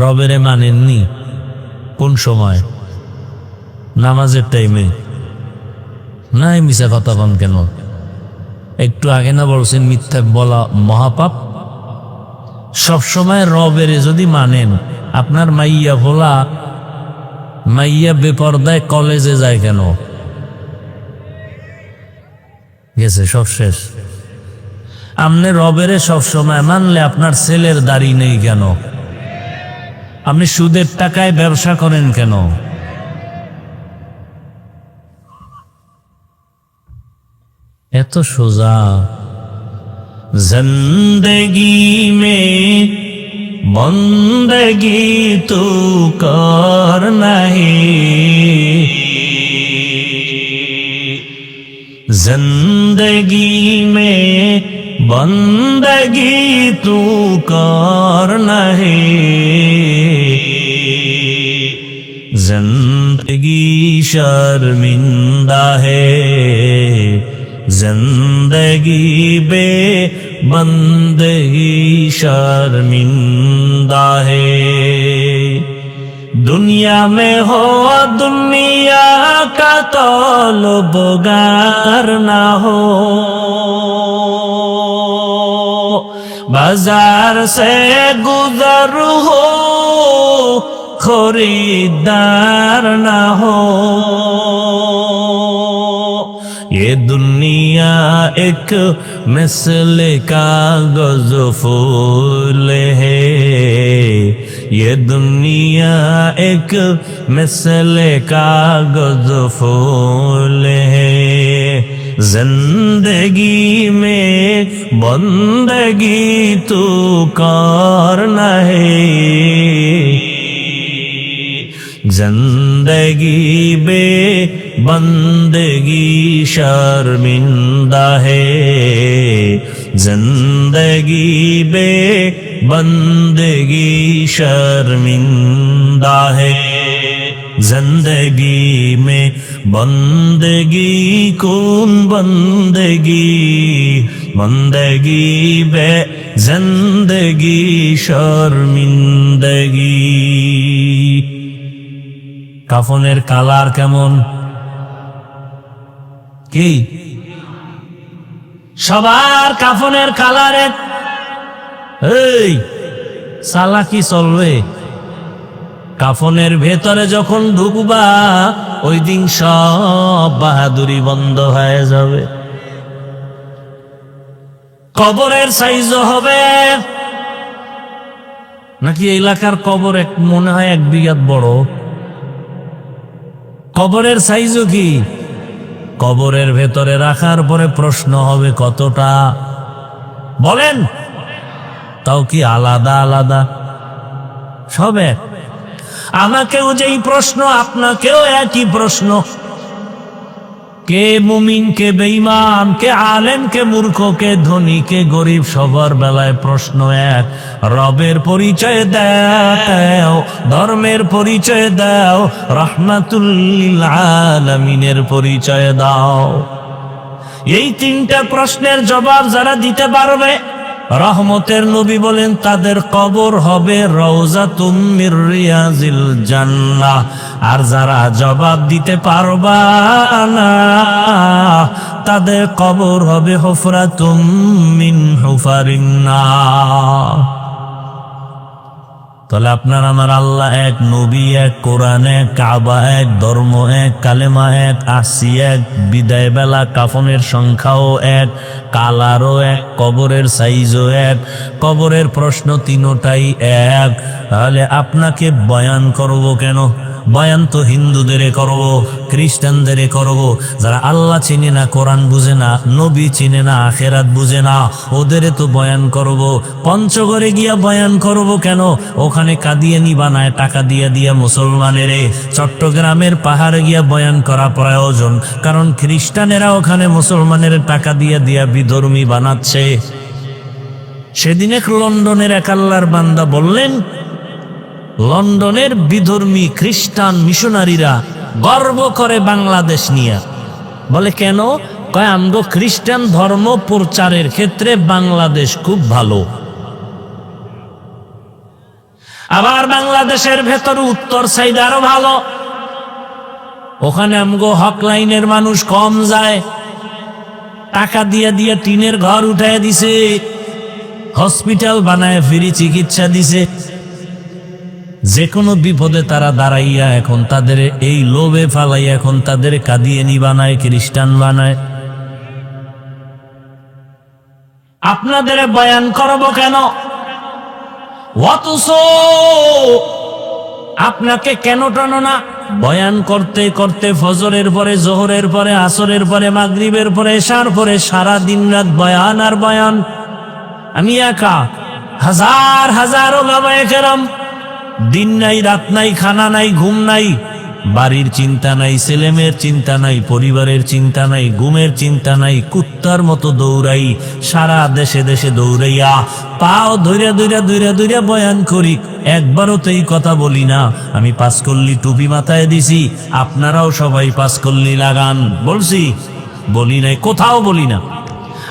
রবেরে মানেননি কোন সময়? নামাজের টাইমে। নাই মিশা কথা কন কেন? একটু আগে না বলছেন মিথ্যা বলা মহাপাপ? সব সময় রবেরে যদি মানেন, আপনার মাইয়া ভোলা মাইয়া বেপরদায় কলেজে যায় কেন? গেছে, সব শেষ। আপনি রবেরে সবসময় মানলে আপনার ছেলের দাড়ি নেই কেন? আপনি সুদের টাকায় ব্যবসা করেন কেন? এত সোজা। জিন্দেগি মে বন্দগি তু কর নাহি, जिंदगी में बंदगी तू कर नहीं, जिंदगी शर्मिंदा है, जिंदगी बे बंदगी शर्मिंदा है। दुनिया में हो दुनिया का तलबगार ना हो, बाजार से गुजर हो खरीदार ना हो। ये दुनिया एक मिसल कागज फूल है, ये दुनिया एक मिसल कागज फूल है। जिंदगी में बंदगी तू कर नहीं, जिंदगी बे बंदगी शर्मिंदा है, जिंदगी बे बंदगी शर्मिंदा है। जिंदगी में बंदगी कौन बंदगी, बंदगी बे जिंदगी शर्मिंदगी। কাফনের কালার কেমন? কি সবার কাফনের কালারে এই সালাকি চলবে? কাফনের ভেতরে যখন ঢুকবা ওই দিন সব বাহাদুরি বন্ধ হয়ে যাবে। কবরের সাইজও হবে নাকি এলাকার কবর এক মনে হয় 1 বিঘা বড়। কবরের সাইজও কি? কবরের ভেতরে রাখার পরে প্রশ্ন হবে কতটা বলেন? তাও কি আলাদা আলাদা? সব এক। আমাকেও যেই প্রশ্ন আপনাকেও একই প্রশ্ন। কে মুমিন, কে বেঈমান, কে আলেম, কে মূর্খ, কে ধনী, কে গরিব, সবার বেলায় প্রশ্ন এক। রবের পরিচয় দাও, ধর্মের পরিচয় দাও, রাহমাতুল লিল আলামিনের পরিচয় দাও। এই 3টা প্রশ্নের জবাব যারা দিতে পারবে, রহমতের নবী বলেন তাদের কবর হবে রওজাতুম মির রিয়াজিল জান্নাহ। আর যারা জবাব দিতে পারবা না তাদের কবর হবে হুফরাতুম মিন হুফারিন নার। তাহলে আপনার আমার আল্লাহ এক, নবী এক, কোরআন এক, কাবা এক, ধর্ম এক, কালেমা এক, আসি এক, বিদায় বেলা কাফনের সংখ্যাও এক, কালারও এক, কবরের সাইজও এক, কবরের প্রশ্ন 3টাই এক। তাহলে আপনাকে বয়ান করব কেন? বয়ান তো হিন্দুদের করব, খ্রিস্টানদের করব। যারা আল্লাহ চিনে না, কোরআন বুঝে না, নবী চিনে না, আখেরাত বুঝে না, ওদের তো বয়ান করব। পঞ্চগড়ে গিয়া বয়ান করব কেন? ওখানে কাদিয়ানি বানায় টাকা দিয়া দিয়া মুসলমানের। চট্টগ্রামের পাহাড়ে গিয়া বয়ান করা প্রয়োজন, কারণ খ্রিস্টানেরা ওখানে মুসলমানের টাকা দিয়া দিয়া বিধর্মী বানাচ্ছে। সেদিন এক লন্ডনের এক আল্লাহর বান্দা বললেন, লন্ডনের বিধর্মী খ্রিস্টান মিশনারিরা গর্ব করে বাংলাদেশ নিয়ে। বলে কেন? কয় আমগো খ্রিস্টান ধর্ম প্রচারের ক্ষেত্রে বাংলাদেশ খুব ভালো। আবার বাংলাদেশের ভেতর উত্তর সাইড আরো ভালো, ওখানে আমগো হক লাইনের মানুষ কম যায়। টাকা দিয়ে দিয়ে টিনের ঘর উঠায় দিছে, হসপিটাল বানায় ফ্রি চিকিৎসা দিছে। যে কোনো বিপদে তারা দাঁড়াইয়া এখন তাদের এই লোভে ফালাইয়া এখন তাদের কাদিয়ানি বানায়, খ্রিস্টান বানায়। আপনাদের বয়ান করব কেন? অথচ আপনাকে কেন টানো না? বয়ান করতে করতে ফজরের পরে, জোহরের পরে, আসরের পরে, মাগরিবের পরে, এশার পরে সারা দিন রাত বয়ান আর বয়ান। আমি একা, হাজার হাজার ওলামায়ে কেরাম, দিন নাই রাত নাই, খানা নাই, ঘুম নাই, বাড়ির চিন্তা নাই, ছেলেমেয়ের চিন্তা নাই, পরিবারের চিন্তা নাই, ঘুমের চিন্তা নাই, কুত্তার মতো দৌড়াই, সারা দেশে দেশে দৌড়াইয়া পাও ধইরা ধইরা ধইরা ধইরা বয়ান করি। একবারও তো এই কথা বলি না আমি পাঁচকল্লি টুপি মাথায় দিছি, আপনারাও সবাই পাঁচকল্লি লাগান, বলছি? বলি নাই, কোথাও বলি না।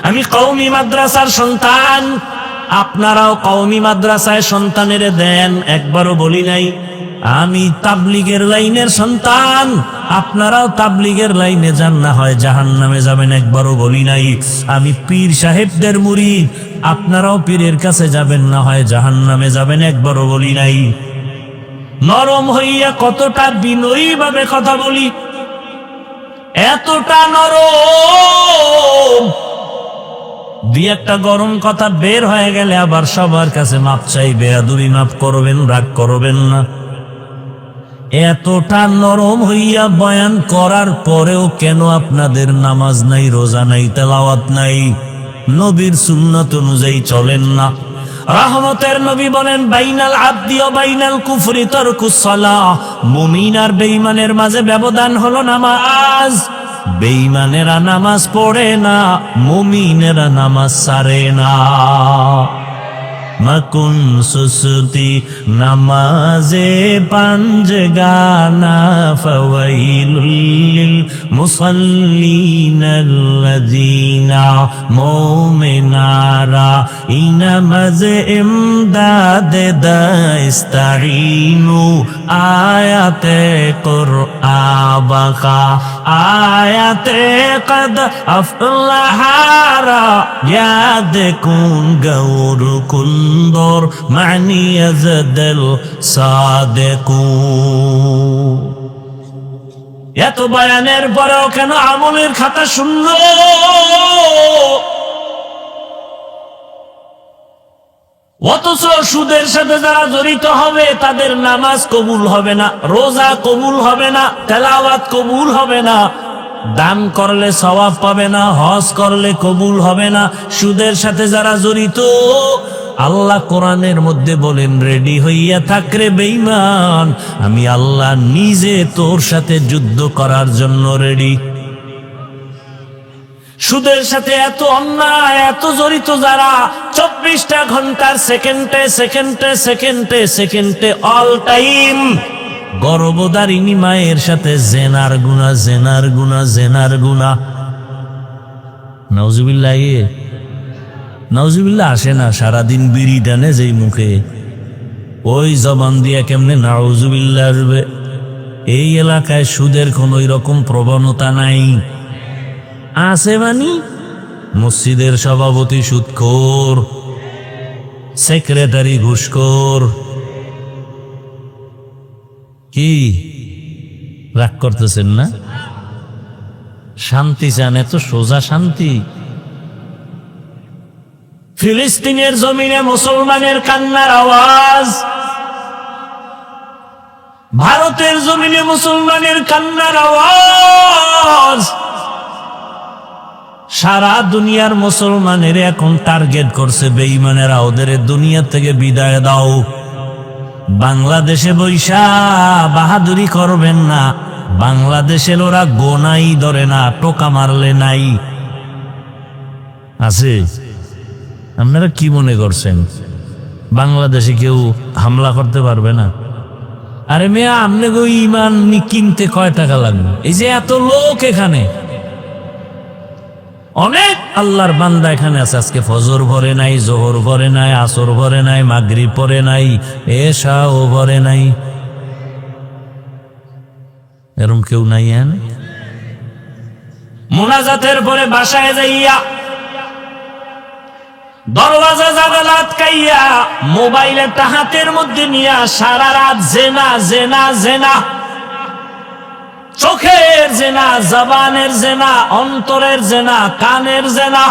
আমি কওমি মাদ্রাসার সন্তান, আপনারাও কওমি মাদ্রাসায় সন্তানের দেন, একবারও বলি নাই। আমি তাবলীগের লাইনের সন্তান, আপনারাও তাবলীগের লাইনে যান, না হয় জাহান্নামে যাবেন, একবারও বলি নাই। আমি পীর সাহেবদের মুরিদ, আপনারাও পীরের কাছে যাবেন, না হয় জাহান্নামে যাবেন, একবারও বলি নাই। নরম হইয়া কতটা বিনয়ী ভাবে কথা বলি, এতটা নরম, দুই একটা গরম কথা বের হয়ে গেলে আবার সবার কাছে মাপ চাই, বেয়াদবি মাফ করবেন, রাগ করবেন না। এতটা নরম হইয়া বয়ান করার পরেও কেন আপনাদের নামাজ নাই, রোজা নাই, তেলাওয়াত নাই, নবীর সুন্নাত অনুযায়ী চলেন না? রহমতের নবী বলেন, বাইনাল আবদি ওয়া বাইনাল কুফরি তারকুস সালাহ, মুমিন আর বেঈমানের মাঝে ব্যবধান হলো নামাজ। বেঈমানেরা নামাজ পড়ে না, মুমিনেরা নামাজ ছাড়ে না। মকুন সুসতি নামাজে পাঞ্জগানা, ফাওয়াইলুল লিল মুসাল্লিনাল্লাযীনা মুমিনারা ইনামাজে ইমদাদে দাইস্তাইনু, আয়াতে কুরআবাকা, আয়াতে কদ আফলাহারা, ইয়াদ কুন গৌর কুন্দর মানি আজদল সাদেকু। এত বয়ানের পরেও কেন আমলের খাতা শূন্য? অথচ সুদের সাথে যারা জড়িত হবে তাদের নামাজ কবুল হবে না, রোজা কবুল হবে না, তেলাওয়াত কবুল হবে না, দান করলে সওয়াব পাবে না, হজ করলে কবুল হবে না। সুদের সাথে যারা জড়িত, আল্লাহ কোরআনের মধ্যে বলেন, রেডি হইয়া থাক রে বেঈমান, আমি আল্লাহ নিজে তোর সাথে যুদ্ধ করার জন্য রেডি। সুদের সাথে এত অন্যায়, এত জড়িত যারা, 24টা ঘন্টার সেকেন্ডে সেকেন্ডে সেকেন্ডে সেকেন্ডে অল টাইম গর্ভধারিণী মায়ের সাথে জেনার গুনাহ, জেনার গুনাহ, জেনার গুনাহ। নাউজুবিল্লাহ, নাউজুবিল্লাহ আসে না? সারাদিন বিড়ি টানে যেই মুখে, ওই জবান দিয়া কেমনে নাউজুবিল্লাহ আসবে? এই এলাকায় সুদের কোন ওই রকম প্রবণতা নাই। আছে মানি মসজিদের সভাপতি সুদখোর, সেক্রেটারি ঘুষখোর। কি রাগ করতেছেন না? শান্তি চান? এত সোজা শান্তি? ফিলিস্তিনের জমিনে মুসলমানের কান্নার আওয়াজ, ভারতের জমিনে মুসলমানের কান্নার আওয়াজ। সারা দুনিয়ার মুসলমানের এখন টার্গেট করছে বেঈমানেরা, ওদের দুনিয়া থেকে বিদায় দাও। বাংলাদেশে বৈশা বাহাদুরি করবেন না, বাংলাদেশের ওরা গোনাই ধরে না, টোকা মারলে নাই। আছে? আপনারা কি মনে করছেন বাংলাদেশে কেউ হামলা করতে পারবে না? আরে মেয়া, আপনি গো ইমান কিনতে কয় টাকা লাগবে? এই যে এত লোক এখানে, অনেক আল্লাহর বান্দা এখানে আছে, আজকে ফজর ভরে নাই, জোহর ভরে নাই, আসর ভরে নাই, মাগরিব পরে নাই, এশাও ভরে নাই। এরকম কেউ নাই? মুনাজাতের পরে বাসায় যাইয়া দরওয়াজা জানালা আটকাইয়া মোবাইল একটা হাতের মধ্যে নিয়া সারা রাত জেনা জেনা জেনা, চোখের জেনা, জবানের জেনা, অন্তরের জেনা, কানের জেনা,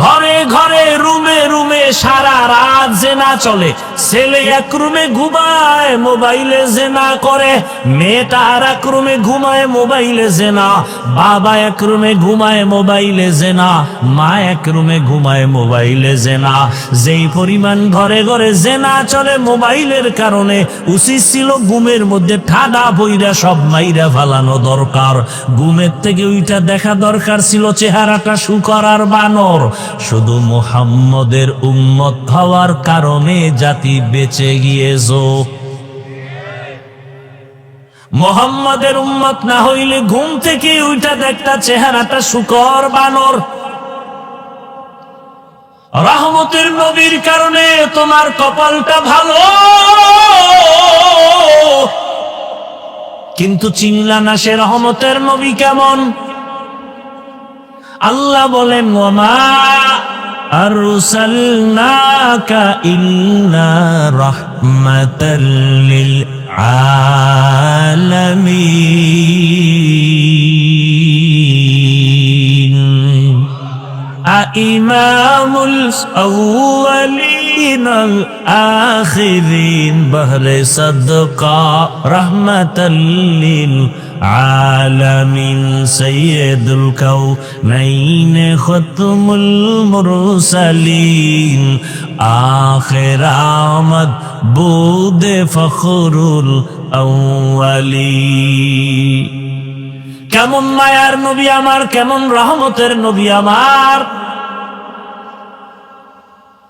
ঘরে ঘরে রুমে রুমে সারা রাত জেনা চলে। ছেলে এক রুমে ঘুমায় মোবাইলে জেনা করে, মেয়েটা আর এক রুমে ঘুমায় মোবাইলে জেনা, বাবা এক রুমে ঘুমায় মোবাইলে জেনা, মা এক রুমে ঘুমায় মোবাইলে জেনা। যেই পরিমাণ ঘরে ঘরে জেনা চলে মোবাইলের কারণে, উচিত ছিল ঘুমের মধ্যে ঠাডা বইরা সব মাইরা ফালানো দরকার। ঘুমের থেকে ওইটা দেখা দরকার ছিল চেহারাটা শুকর আর বানর। শুধু মুহাম্মদের উম্মত হওয়ার কারণে জাতি বেঁচে গিয়েছো। মুহাম্মদের উম্মত না হইলে ঘুম থেকে ওইটা দেখতা চেহারাটা শুকর বানর। রহমতের নবীর কারণে তোমার কপালটা ভালো, কিন্তু চিনলা না সে রহমতের নবী কেমন। আল্লাহ বলেন ওয়ামা আরসালনাকা ইল্লা রাহমাতাল লিল আলামিন আইমামুল আউয়ালিন আল আখিরিন বাহরে সাদকা রাহমাতাল লিল আলামিন সাইয়্যিদুল কাউনাইন খতমুল মুরসালিন আখির আমদ বুদে ফখরুল আউয়ালিন। কেমন মায়ার নবী আমার, কেমন রহমতের নবী আমার,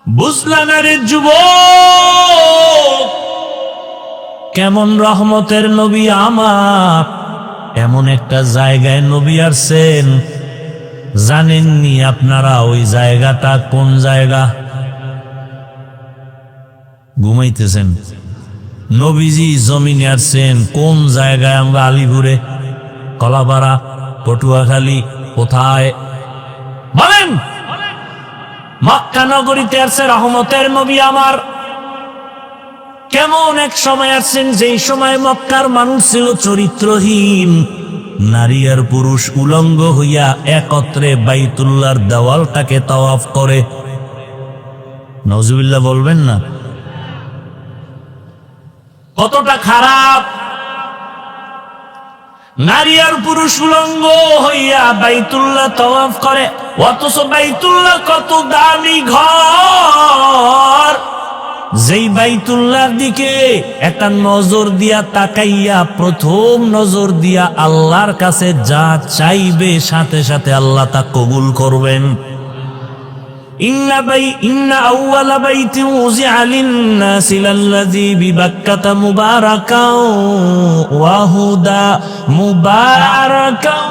বুঝলাম রে যুবক, কেমন রহমতের নবী আমার। এমন একটা জায়গায় নবী আসছেন, জানেননি আপনারা ওই জায়গাটা কোন জায়গা? ঘুমাইতেছেন। নবীজি জমিনে আসছেন কোন জায়গায়? আমরা আলিপুরে, কলাপাড়া, পটুয়াখালী, কোথায় বলেন? মক্কা নগরীতে আসছে রহমতের নবী আমার। কেমন এক সময় আসছেন যেই সময় মক্কার মানুষ ছিল চরিত্রহীন, নারী আর পুরুষ উলঙ্গ হইয়া একত্রে বাইতুল্লাহর দেওয়ালটাকে তাওয়াফ করে। নাউজুবিল্লাহ বলবেন না? কতটা খারাপ! নারী আর পুরুষ উলঙ্গ হইয়া বাইতুল্লাহ তাওয়াফ করে, অথচ বাইতুল্লাহ কত দামি ঘর। যেই বাইতুল্লাহর দিকে একটা নজর দিয়া তাকাইয়া, প্রথম নজর দিয়া আল্লাহর কাছে যা চাইবে সাথে সাথে আল্লাহ তা কবুল করবেন। ইন্না আউওয়ালা বাইতিন উযিআ লিন-নাসি লাল্লাযী বিবাক্কাতা মুবারাকাও ওয়া হুদা মুবারাকাও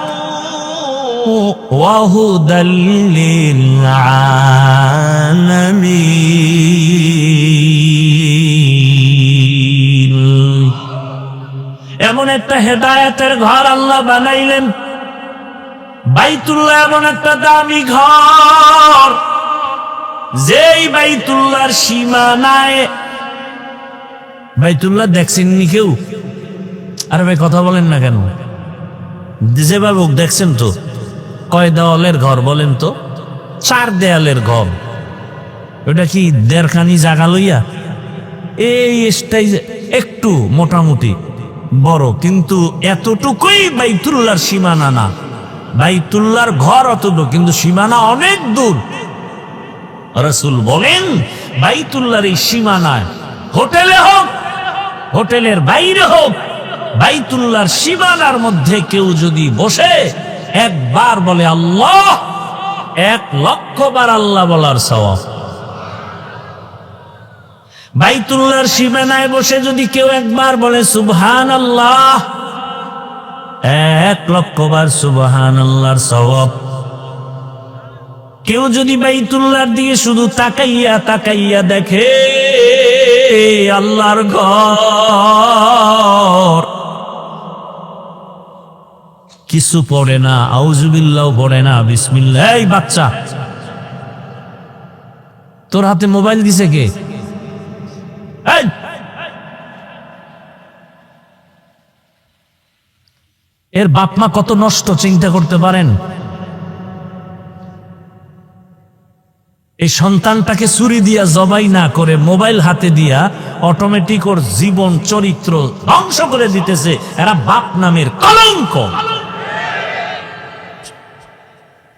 ওয়া হুদাল লিল আলামিন। এমন একটা হেদায়েতের ঘর আল্লাহ বানাইলেন। বাইতুল্লাহ এমন একটা দামি ঘর, যেই বাইতুল্লাহর সীমানায়, বাইতুল্লাহ দেখছেননি কেউ? আরে ভাই কথা বলেন না কেন? যেভাবে দেখছেন তো, কয় দেওয়ালের ঘর বলেন তো? 4 দেয়ালের ঘর। ওটা কি দেড়খানি জায়গা লইয়া? এই একটু মোটামুটি বড়, কিন্তু এতটুকুই বাইতুল্লাহর সীমানা না। বাইতুল্লাহর ঘর অতটুকু, কিন্তু সীমানা অনেক দূর। রাসূল বলেন বাইতুল্লাহর এই সীমানায়, হোটেলে হোক, হোটেলের বাইরে হোক, বাইতুল্লাহর সীমানার মধ্যে কেউ যদি বসে একবার বলে আল্লাহ, 1,00,000 বার আল্লাহ বলার সওয়াব। বাইতুল্লাহর সীমানায় বসে যদি কেউ একবার বলে সুবহানাল্লাহ, 1,00,000 বার সুবহানাল্লাহর সওয়াব। কেউ যদি বাইতুল্লাহর দিকে শুধু তাকাইয়া তাকাইয়া দেখে আল্লাহর ঘর, কিছু পড়ে না, আউযুবিল্লাহ পড়ে না, বিসমিল্লাহ। এই বাচ্চা, তোর হাতে মোবাইল দিছে কে? এই! এর বাপ মা কত নষ্ট চিন্তা করতে পারেন? এই সন্তানটাকে ছুরি দিয়া জবাই না করে মোবাইল হাতে দিয়া অটোমেটিক ওর জীবন চরিত্র ধ্বংস করে দিতেছে। এরা বাপ নামের কলঙ্ক।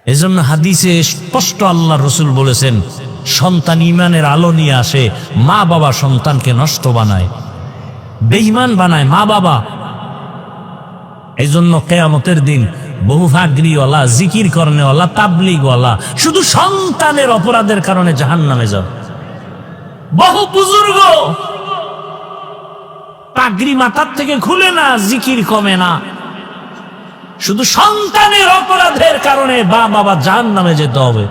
এজন্য হাদিসে স্পষ্ট আল্লাহ রসুল বলেছেন, সন্তান ইমানের আলো নিয়ে আসে, মা বাবা সন্তানকে নষ্ট বানায়, বেঈমান বানায় মা বাবা। এই জন্য কিয়ামতের দিন বহু ফাগরিওয়ালা, জিকির করনেওয়ালা, তাবলীগওয়ালা শুধু সন্তানের অপরাধের কারণে জাহান্নামে যাবে। বহু বুজুর্গ পাগড়ি মাথার থেকে খুলে না, জিকির কমে না, শুধু সন্তানের অপরাধের কারণে বাবা জাহান্নামে যেতে হবে।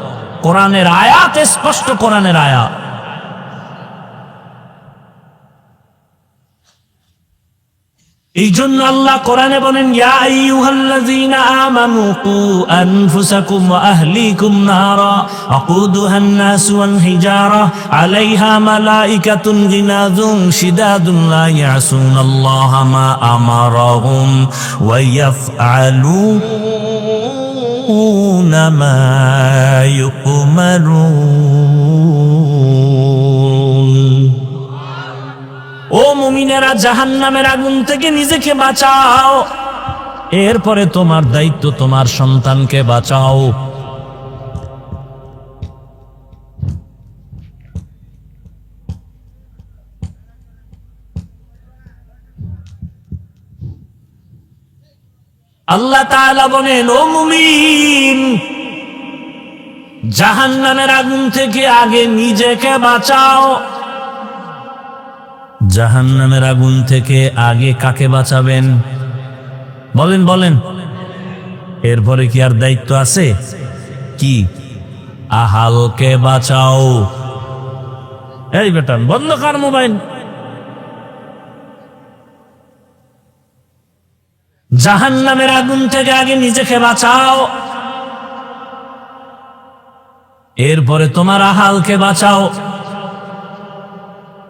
কোরআনের আয়াত স্পষ্ট, কোরআনের আয়াত। এই জন্য আল্লাহ কোরআনে বলেন, ইয়া আইয়ুহাল্লাযীনা আমানু কু আনফুসাকুম ওয়া আহলিকুম নারা আকুদুহান নাস ওয়াল হিজারা আলাইহা মালাইকাতুন গিনাযুন শিদাদুন লা ইয়াসুনাল্লাহা মা আমারাহুম ওয়া ইয়াফআলুনা মা ইউমারুন। ও মুমিনেরা, জাহান্নামের আগুন থেকে নিজেকে বাঁচাও, এরপরে তোমার দায়িত্ব তোমার সন্তানকে বাঁচাও। আল্লাহ তাআলা বলেন, ও মুমিন, জাহান্নামের আগুন থেকে আগে নিজেকে বাঁচাও। জাহান্নামের আগুন থেকে আগে কাকে বাঁচাবেন? বলেন বলেন। এরপরে কি আর দায়িত্ব আছে? কি? আহালকে বাঁচাও। এই বেটা, বন্ধ কর মোবাইল। জাহান্নামের আগুন থেকে আগে নিজেকে বাঁচাও, এরপরে তোমার আহালকে বাঁচাও।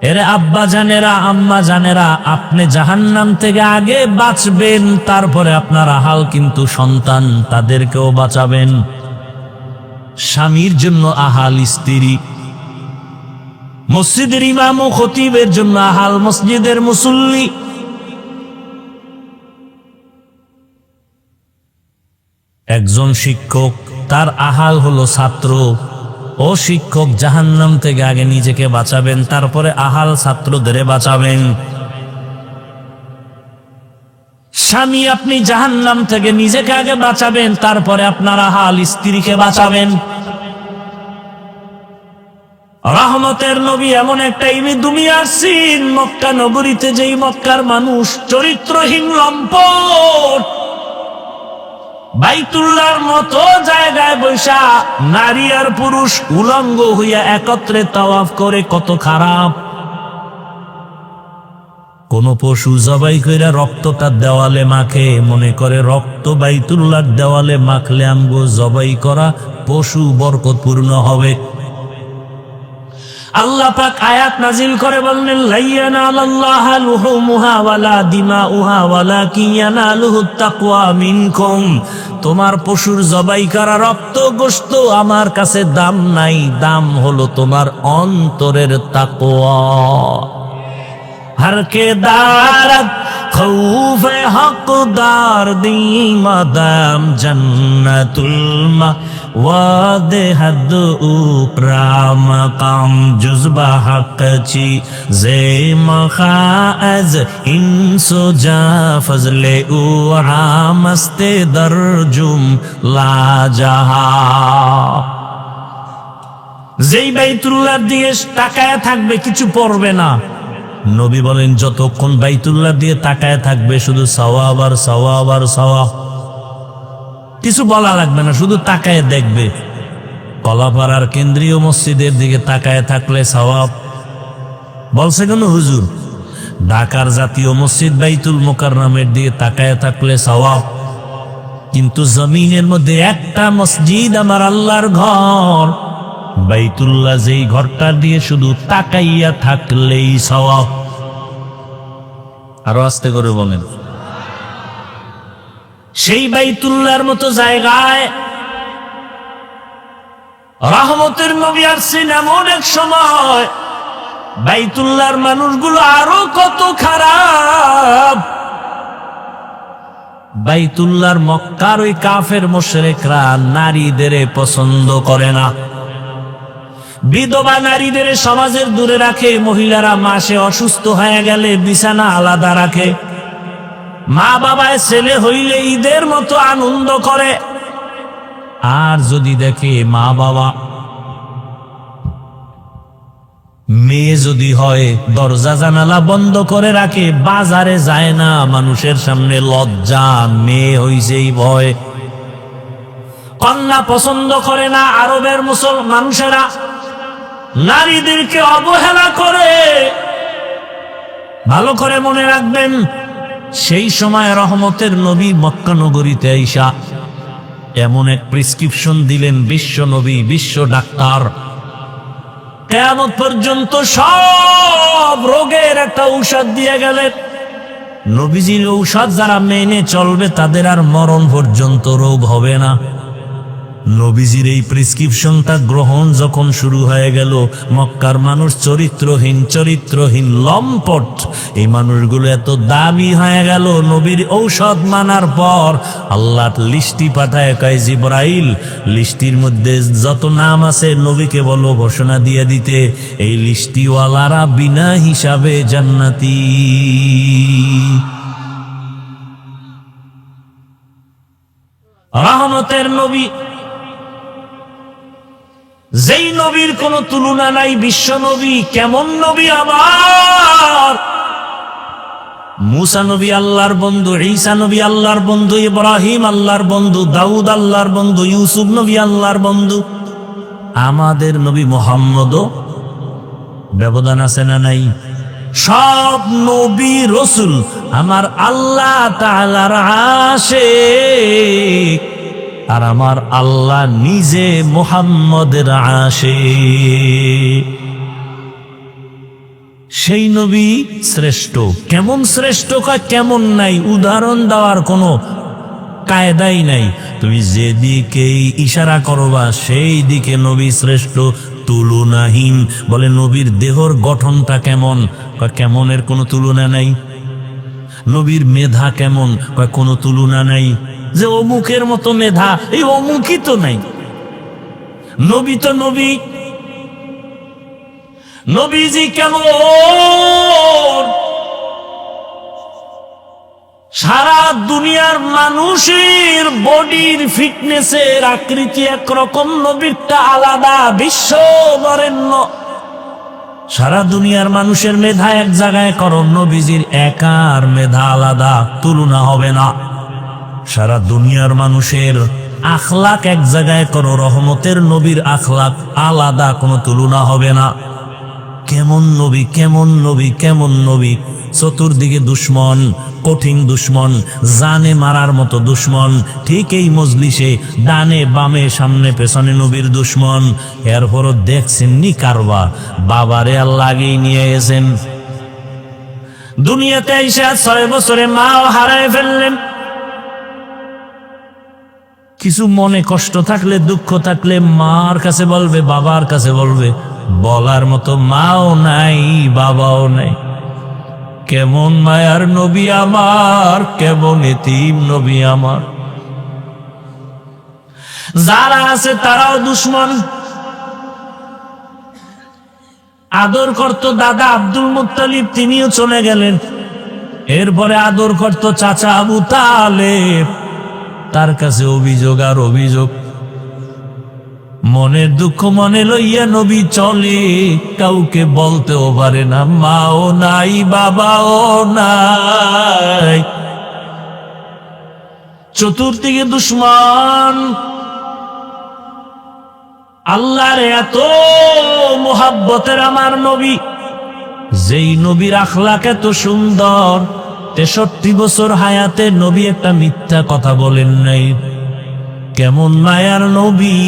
এরে আব্বা জানেরা, আম্মা জানেরা, আপনি জাহান্নাম থেকে আগে বাঁচবেন, তারপরে আপনার আহাল কিন্তু সন্তান, তাদেরকেও বাঁচাবেন। স্বামীর জন্য আহাল স্ত্রী, মসজিদের ইমাম ও খতিবের জন্য আহাল মসজিদের মুসল্লি, একজন শিক্ষক, তার আহাল হলো ছাত্র। ও শিক্ষক, জাহান্নাম থেকে আগে নিজেকে বাঁচাবেন, তারপরে আহাল ছাত্রদের বাঁচাবেন। স্বামী, আপনি জাহান্নাম থেকে নিজেকে আগে বাঁচাবেন, তারপরে আপনার আহাল স্ত্রীকে বাঁচাবেন। রহমতের নবী এমন একটা দুনিয়া আসছেন, মক্কা নগরীতে, যেই মক্কার মানুষ চরিত্রহীন, লম্পট, বাইতুল্লাহর মতো জায়গায় বৈশা নারী আর পুরুষ উলঙ্গ হইয়া একত্রে তাওয়াফ করে, কত খারাপ। কোন পশু জবাই কইরা রক্তটা দেওয়ালে মাখে, মনে করে রক্ত বাইতুল্লাহর দেওয়ালে মাখলে আমগো জবাই করা পশু বরকতপূর্ণ হবে। আল্লাহ পাক আয়াত নাজিল করে বললেন, লাইয়ানালাল্লাহা লুহুমুহা ওয়ালা দিমাউহা ওয়ালাকিন ইয়ানালুহুত তাকওয়া মিনকুম। তোমার পশুর জবাই করা রক্ত গোশত আমার কাছে দাম নাই, দাম হলো তোমার অন্তরের তাকওয়া। हर के दारत खौफ हकदार दी मदाम जन्नतुल वाद हद उकराम काम जुज़बा हक़ची ज़े मखाज़ इंसो जा फज़ले उरा मस्ते दरजुम ला जहा। যেই বাইতুল্লাহর দিকে তাকায় থাকবে কিছু পড়বে না। নবী বলেন, যতক্ষণ বাইতুল্লাহ দিয়ে তাকায় থাকবে শুধু সওয়াব আর সওয়াব আর সওয়াব, কিছু বলা লাগবে না, শুধু তাকায় দেখবে। কলাপাড়ার কেন্দ্রীয় মসজিদের দিকে তাকায় থাকলে সওয়াব বলছে কেন হুজুর? ঢাকার জাতীয় মসজিদ বাইতুল মুকাররমের দিকে তাকায় থাকলে সওয়াব। কিন্তু জমিনের মধ্যে একটা মসজিদ আমার আল্লাহর ঘর, বাইতুল্লাহ যেই ঘরটা দিয়ে শুধু তাকাইয়া থাকলেই সওয়াব। আরো আস্তে করে বলেন। সেই বাইতুল্লাহর মতো জায়গায় রহমতের নবী আসছেন এমন এক সময়, বাইতুল্লাহর মানুষগুলো আরো কত খারাপ। বাইতুল্লাহর মক্কার ওই কাফের মুশরিকরা নারীদের পছন্দ করে না, বিধবা নারীদের সমাজের দূরে রাখে, মহিলারা মাসে অসুস্থ হয়ে গেলে বিছানা আলাদা রাখে, মা বাবায় ছেলে হইলে ঈদের মতো আনন্দ করে। আর যদি দেখে মা বাবা মেয়ে যদি হয় দরজা জানালা বন্ধ করে রাখে, বাজারে যায় না, মানুষের সামনে লজ্জা, মেয়ে হইছেই ভয়, কন্যা পছন্দ করে না। আরবের মানুষেরা নারীদেরকে অবহেলা করে। ভালো করে মনে রাখবেন, সেই সময় রহমতের নবী মক্কা নগরীতে আইসা এমন এক প্রেসক্রিপশন দিলেন, বিশ্ব নবী, বিশ্ব ডাক্তার, কিয়ামত পর্যন্ত সব রোগের একটা ঔষধ দিয়ে গেলেন। নবীজির ঔষধ যারা মেনে চলবে তাদের আর মরণ পর্যন্ত রোগ হবে না। নবীজির এই প্রেসক্রিপশনটা গ্রহণ যখন শুরু হয়ে গেল, মক্কার মানুষ চরিত্রহীন লম্পট, এই মানুষগুলো এত দামি হয়ে গেল। নবীর ঔষধ মানার পর আল্লাহ লিস্টি পাঠায়, কয় জিবরাইল, লিস্টির মধ্যে যত নাম আছে নবীকে বলো ঘোষণা দিয়ে দিতে, এই লিস্টিওয়ালারা বিনা হিসাবে জান্নাতি। রহমতের নবী, যেই নবীর কোন তুলনা নাই, বিশ্ব নবী। কেমন নবী আমার! মুসা নবী আল্লাহর বন্ধু, ঈসা নবী আল্লাহর বন্ধু, ইব্রাহিম আল্লাহর বন্ধু, দাউদ আল্লাহর বন্ধু, ইউসুফ নবী আল্লাহর বন্ধু। আমাদের নবী মুহাম্মদও ব্যবধান আছে না নাই? সব নবী রসুল আমার আল্লাহ তাআলার আশিক, আর আমার আল্লাহ নিজে মুহাম্মদের আশিক। সেই নবী শ্রেষ্ঠ। কেমন শ্রেষ্ঠ, কেমন নাই, উদাহরণ দেওয়ার কোনো কায়দাই নাই। তুমি যেদিকেই ইশারা করবা সেই দিকে নবী শ্রেষ্ঠ, তুলনাহীন। বলে নবীর দেহর গঠনটা কেমন? কেমনের কোনো তুলনা নাই। নবীর মেধা কেমন? কোনো তুলনা নাই। যে অমুকের মতো মেধা, এই অমুকই তো নাই। নবী তো নবী। নবীজি কেমন? সারা দুনিয়ার মানুষের বডির ফিটনেসের আকৃতি একরকম, নবীরটা আলাদা, বিশ্ব বরেণ্য। সারা দুনিয়ার মানুষের মেধা এক জায়গায় করো, নবীজির একার মেধা আলাদা, তুলনা হবে না। সারা দুনিয়ার মানুষের আখলাক এক জায়গায় করো, রহমতের নবীর আখলাক আলাদা, কোনো তুলনা হবে না। কেমন নবী, কেমন নবী, কেমন নবী! চতুর্দিকে দুশ্মন, কঠিন দুশ্মন, জানে মারার মতো দুশ্মন। ঠিক এই মজলিসে ডানে বামে সামনে পেছনে নবীর দুশ্মন। এরপরও দেখছেন নি কারবার, বাবারে আল্লাহ আগেই নিয়ে গেছেন। দুনিয়াতে এসে 6 বছরে মাও হারায় ফেললেন। কিছু মনে কষ্ট থাকলে, দুঃখ থাকলে মার কাছে বলবে, বাবার কাছে বলবে। বলার মতো মাও নাই, বাবাও নাই। কেমন মায়ার নবী আমার, কেমন এতিম নবী আমার! যারা আছে তারাও দুশ্মন। আদর করত দাদা আব্দুল মুত্তালিব, তিনিও চলে গেলেন। এরপরে আদর করত চাচা আবু তালেব, তার কাছে অভিযোগ আর অভিযোগ। মনের দুঃখ মনে লইয়া নবী চলে, কাউকে বলতেও পারে না, মাও নাই, বাবাও নাই। চতুর্দিকে দুশ্মন। আল্লাহর এত মোহাব্বতের আমার নবী, যেই নবীর আখলাক এত সুন্দর, 63 বছর হায়াতে নবী একটা মিথ্যা কথা বলেন নাই। কেমন মায়ার নবী!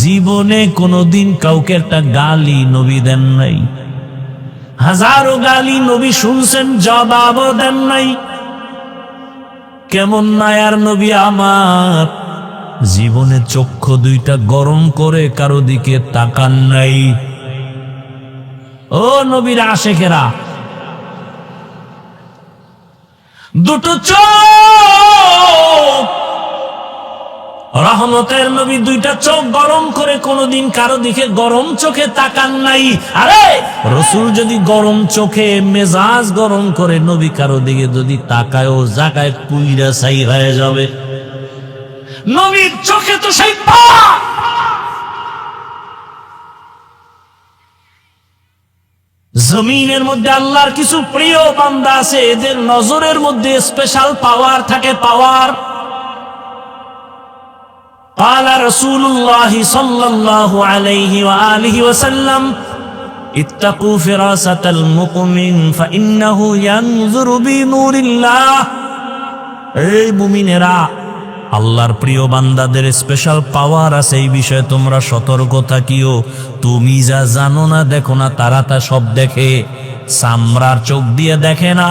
জীবনে কোনোদিন কাউকে একটা গালি নবী দেন নাই। হাজারো গালি নবী শুনছেন, জবাবও দেন নাই। কেমন মায়ার নবী আমার, জীবনে চক্ষু দুইটা গরম করে কারো দিকে তাকান নাই। ও নবীর আশেকেরা, দুটো চোখ, রহমতের নবী দুইটা চোখ গরম করে কোনোদিন কারো দিকে গরম চোখে তাকান নাই। আরে রাসূল যদি গরম চোখে মেজাজ গরম করে নবী কারো দিকে যদি তাকায়, ও জায়গায় পুইরা ছাই হয়ে যাবে। নবীর চোখে তো সেই পাওয়ার। জমিনের মধ্যে আল্লাহর কিছু প্রিয় বান্দা আছে, এদের নজরের মধ্যে স্পেশাল পাওয়ার থাকে, পাওয়ার। قال رسول الله صلى الله عليه وآله وسلم اتقوا فراسة المؤمن فإنه ينظر بنور الله। এই মুমিনেরা, আল্লাহর প্রিয় বান্দাদের স্পেশাল পাওয়ার আছে, এই বিষয়ে তোমরা সতর্ক থাকিও। তুমি যা জানো না, দেখো না, তারা তা সব দেখে। চামড়ার চোখ দিয়ে দেখে না,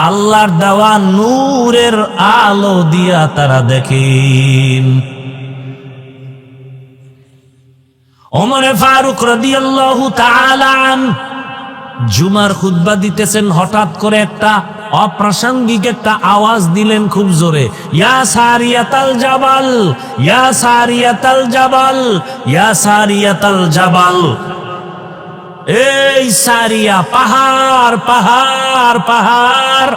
আল্লাহর দেওয়া নূরের আলো দিয়া তারা দেখেন। ওমর ফারুক রাদিয়াল্লাহু তাআলা আনহু জুমার খুতবা দিতেছেন, হঠাৎ করে একটা অপ্রাসঙ্গিক একটা আওয়াজ দিলেন খুব জোরে, ইয়া সারিয়াতাল জাবাল, ইয়া সারিয়াতাল জাবাল, ইয়া সারিয়াতাল জাবাল। এই সারিয়া, পাহাড় পাহাড় পাহাড়।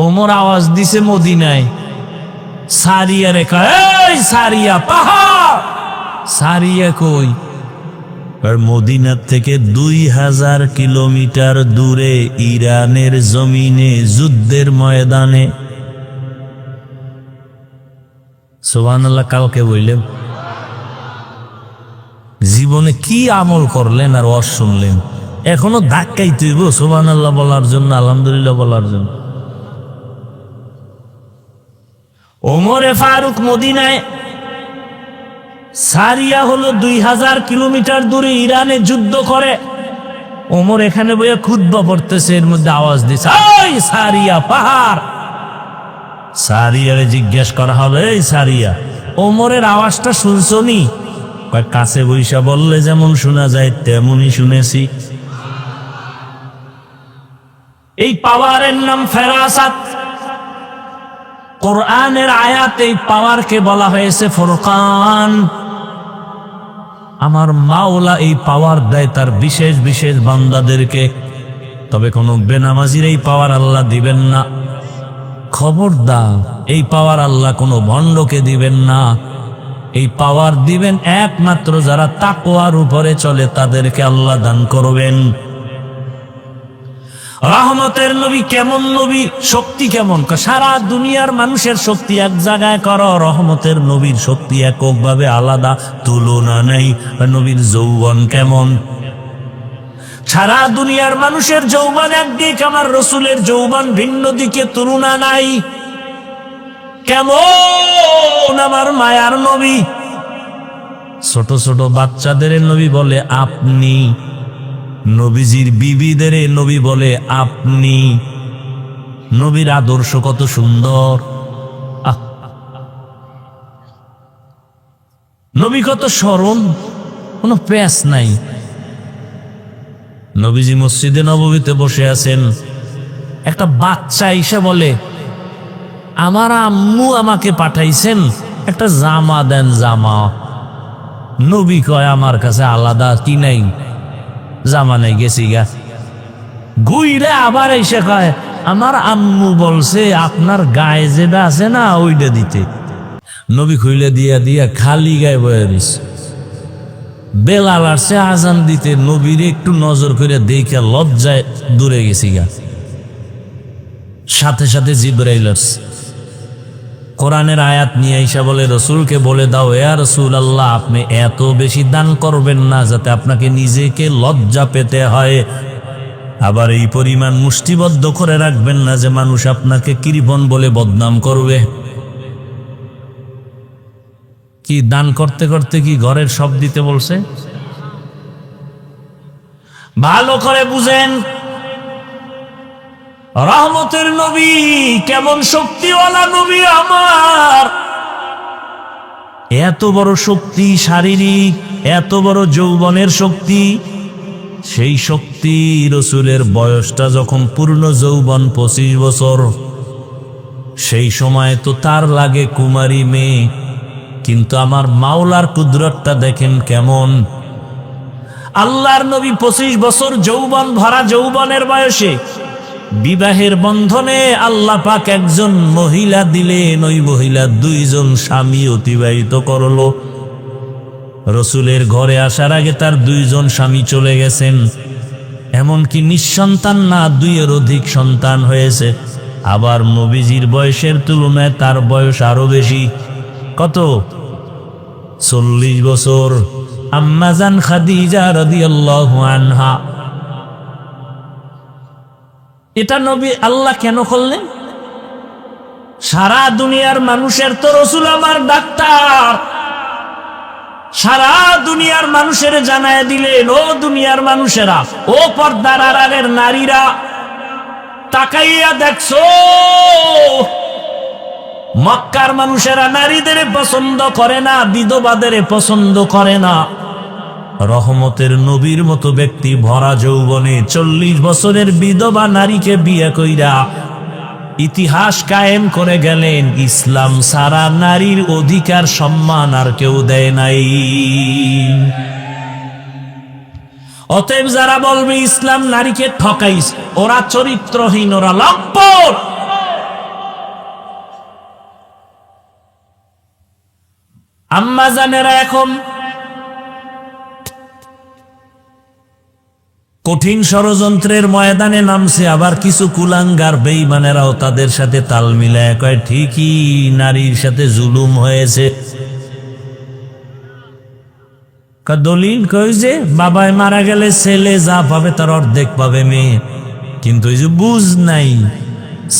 ওমর আওয়াজ দিছে মদিনায়, সারিয়া রেখা, এই সারিয়া পাহাড়। সারিয়া কই? আর মদিনার থেকে 2000 কিলোমিটার দূরে ইরানের জমিনে যুদ্ধের ময়দানে। সুবহানাল্লাহ। কালকে বললেন জীবনে কি আমল করলেন আর ওয়াজ শুনলেন, এখনো ধাক্কাই তুইব সুবহানাল্লাহ বলার জন্য, আলহামদুলিল্লাহ বলার জন্য। ওমরে ফারুক মদিনায়, সারিয়া হলো 2000 কিলোমিটার দূরে, ইরানে যুদ্ধ করে। ওমর এখানে বইয়া খুতবা পড়তেছে, এর মধ্যে আওয়াজ দিছে, এই সারিয়া পাহাড়। সারিয়ারে জিজ্ঞেস করা হলো, এই সারিয়া, ওমরের আওয়াজটা শুনছনি? কাছে বইসা বললে যেমন শোনা যায় তেমনই শুনেছি। এই পাওয়ারের নাম ফেরাসাত। কোরআনের আয়াতে এই পাওয়ারকে বলা হয়েছে ফুরকান। আমার মাওলা এই পাওয়ার দেয় তার বিশেষ বিশেষ বান্দাদেরকে, তবে কোন বেনামাজির এই পাওয়ার আল্লাহ দিবেন না। খবরদার, এই পাওয়ার আল্লাহ কোনো ভণ্ডকে দিবেন না। এই পাওয়ার দিবেন একমাত্র যারা তাকওয়ার উপরে চলে, তাদেরকে আল্লাহ দান করবেন। রহমতের নবী কেমন নবী, শক্তি কেমন? সারা দুনিয়ার মানুষের শক্তি এক জায়গায় করো, রহমতের নবীর শক্তি এককভাবে আলাদা, তুলনা নেই। নবীর যৌবন কেমন? সারা দুনিয়ার মানুষের যৌবন একদিক, আমার রসুলের যৌবন ভিন্ন দিকে, তুলনা নাই। কেমন আমার মায়ার নবী! ছোট ছোট বাচ্চাদের নবী বলে আপনি, নবীজির বিবিদের নবী বলে আপনি। নবীর আদর্শ কত সুন্দর! নবী কত সরল, কোনো প্যাঁচ নাই। নবীজি মসজিদে নববীতে বসে আছেন, একটা বাচ্চা এসে বলে, আমার আম্মু আমাকে পাঠাইছেন, একটা জামা দেন, জামা। নবী কয়, আমার কাছে আলাদা কি নাই, জামা নাই, গেছি গা। ঘুইরে আবার এসে কয়, আমার আম্মু বলছে আপনার গায়ে যেটা আছে না ওইটা দিতে। নবী খুইলে দিয়া দিয়া খালি গায়ে বয়ে দিস। বেলাল আসছে আজান দিতে, নবীর একটু নজর করে দেখে লজ্জায় দূরে গেছি গা। সাথে সাথে জিবরাইল আসছে, কোরআনের আয়াত নিয়ে আইসা বলে, রসুলকে বলে দাও, ইয়া রাসূলুল্লাহ, আপনি এত বেশি দান করবেন না যাতে আপনাকে নিজেকে লজ্জা পেতে হয়। আবার এই পরিমাণ মুষ্টিবদ্ধ করে রাখবেন না যে মানুষ আপনাকে কৃপণ বলে বদনাম করবে। কি দান করতে করতে কি ঘরের সব দিতে বলছে? ভালো করে বুঝেন, রহমতের নবী কেমন শক্তিওয়ালা নবী আমার। এত বড় শক্তি শারীরিক, এত বড় যৌবনের শক্তি। সেই শক্তি রসুলের বয়সটা যখন পূর্ণ যৌবন 25 বছর, সেই সময় তো তার লাগে কুমারী মেয়ে। কিন্তু আমার মাওলার কুদরতটা দেখেন কেমন। আল্লাহর নবী 25 বছর যৌবন ভরা যৌবনের বয়সে বিবাহের বন্ধনে আল্লাহ পাক একজন মহিলা দিলেন। ওই মহিলা 2 জন স্বামী অতিবাহিত করলো। রসুলের ঘরে আসার আগে তার 2 জন স্বামী চলে গেছেন। এমনকি নিঃসন্তান না, 2-এর অধিক সন্তান হয়েছে। আবার নবীজির বয়সের তুলনায় তার বয়স আরো বেশি। কত? 40 বছর। আম্মা জান খাদিজা রাদিয়াল্লাহু আনহা। এটা নবী আল্লাহ কেন করলেন? সারা দুনিয়ার মানুষের তো রসুল আমার ডাক্তার। সারা দুনিয়ার মানুষের জানায় দিলেন, ও দুনিয়ার মানুষেরা, ও পর্দার আড়ালের নারীরা, তাকাইয়া দেখছো মক্কার মানুষেরা নারীদের পছন্দ করে না, বিধবাদের পছন্দ করে না। রহমতের নবীর মতো ব্যক্তি ভরা যৌবনে 40 বছরের বিধবা নারীকে বিয়ে কইরা ইতিহাস কায়েম করে গেলেন। ইসলাম সারা নারীর অধিকার সম্মান আর কেউ দেয় নাই। অতএব যারা বলবে ইসলাম নারীকে ঠকাইছে, ওরা চরিত্রহীন, ওরা লম্পট। আম্মা জানেরা এখন কঠিন ষড়যন্ত্রের ময়দানে নামছে। আবার কিছু কুলাঙ্গার বেঈমানেরাও তাদের সাথে তাল মিলায় কয়, ঠিকই নারীর সাথে জুলুম হয়েছে। দলিল কই যে বাবায় মারা গেলে ছেলে যা পাবে তার অর্ধেক পাবে মেয়ে। কিন্তু এই যে বুঝ নাই,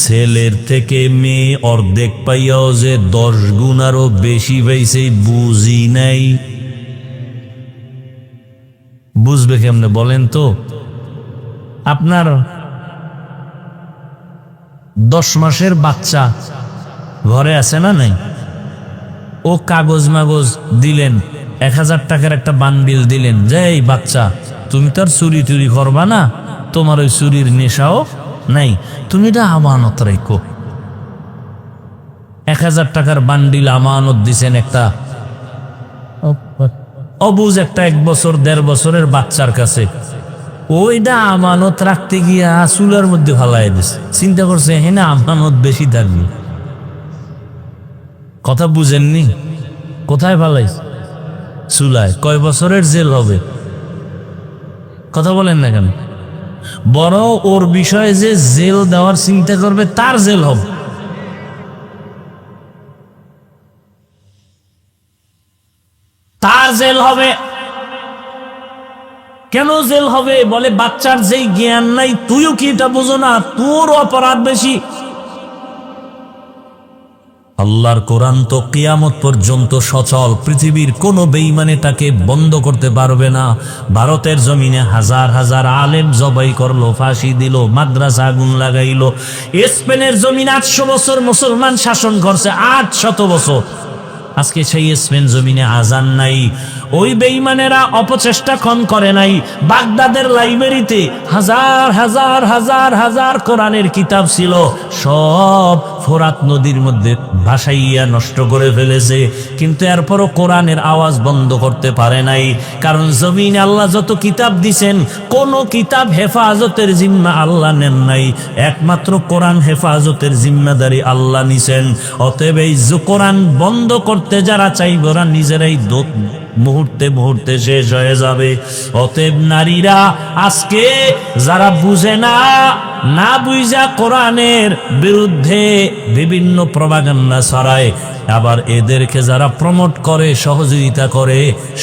ছেলের থেকে মেয়ে অর্ধেক পাইয়াও যে 10 গুণ আরো বেশি পাইছে, বুঝি নাই। বুঝবে কেমনে বলেন তো? আপনার 10 মাসের বাচ্চা ঘরে আছে না নাই? ও কাগজ মাগজ দিলেন, 1000 টাকার একটা বান্ডিল দিলেন, যে এই বাচ্চা তুমি তো আর চুরি টুরি করবা না, তোমার ওই চুরির নেশাও নাই, তুমি এটা আমানত রাখো। 1000 টাকার বান্ডিল আমানত দিছেন একটা অবুজ একটা 1 বছর 1.5 বছরের বাচ্চার কাছে। ওইটা আমানত রাখতে গিয়া চুলার মধ্যে ফালাই দিছে। চিন্তা করছে হ্যাঁ না আমানত বেশি থাকবে। কথা বুঝেননি? কোথায় ফালাইছে? চুলায়। কয় বছরের জেল হবে? কথা বলেন না কেন? বড় ওর বিষয়ে যে জেল দেওয়ার চিন্তা করবে তার জেল হবে। তার জেল হবে। কেন জেল হবে? বলে বাচ্চার যেই জ্ঞান নাই, তুইও কি এটা বোঝো না? তোর অপরাধ বেশি। আল্লাহর কোরআন তো কিয়ামত পর্যন্ত সচল। পৃথিবীর কোন বেঈমানে তাকে বন্ধ করতে পারবে না। ভারতের জমিনে হাজার হাজার আলেম জবাই করলো, ফাঁসি দিল, মাদ্রাসা আগুন লাগাইলো। স্পেনের জমিনে 800 বছর মুসলমান শাসন করছে, 800 বছর। আজকে সেই স্পেন জমিনে আজান নাই। ওই বেঈমানেরা অপচেষ্টা কম করে নাই। বাগদাদের লাইব্রেরিতে হাজার হাজার হাজার হাজার কোরআনের কিতাব ছিল, সব ফোরাত নদীর মধ্যে ভাসাইয়া নষ্ট করে ফেলেছে। কিন্তু এরপরও কোরআনের আওয়াজ বন্ধ করতে পারে নাই। কারণ জমিনে আল্লাহ যত কিতাব দিছেন, কোন কিতাব হেফাজতের জিম্মা আল্লাহ নেন নাই, একমাত্র কোরআন হেফাজতের জিম্মাদারি আল্লাহ নিছেন। অতএব এই কোরআন বন্ধ করতে যারা চাইবে ওরা নিজেরাই মুহূর্তে মুহূর্তে শেষ হয়ে যাবে। অতএব নারীরা আজকে যারা বুঝে না, না বুঝা কোরআনের বিরুদ্ধে বিভিন্ন প্রপাগান্ডা ছড়ায়, আবার এদেরকে যারা প্রমোট করে, সহযোগিতা করে,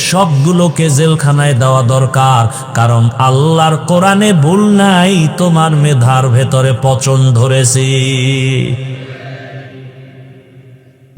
সবগুলোকে জেলখানায় দেওয়া দরকার। কারণ আল্লাহর কোরআনে ভুল নাই, তোমার মেধার ভেতরে পচন ধরেছে।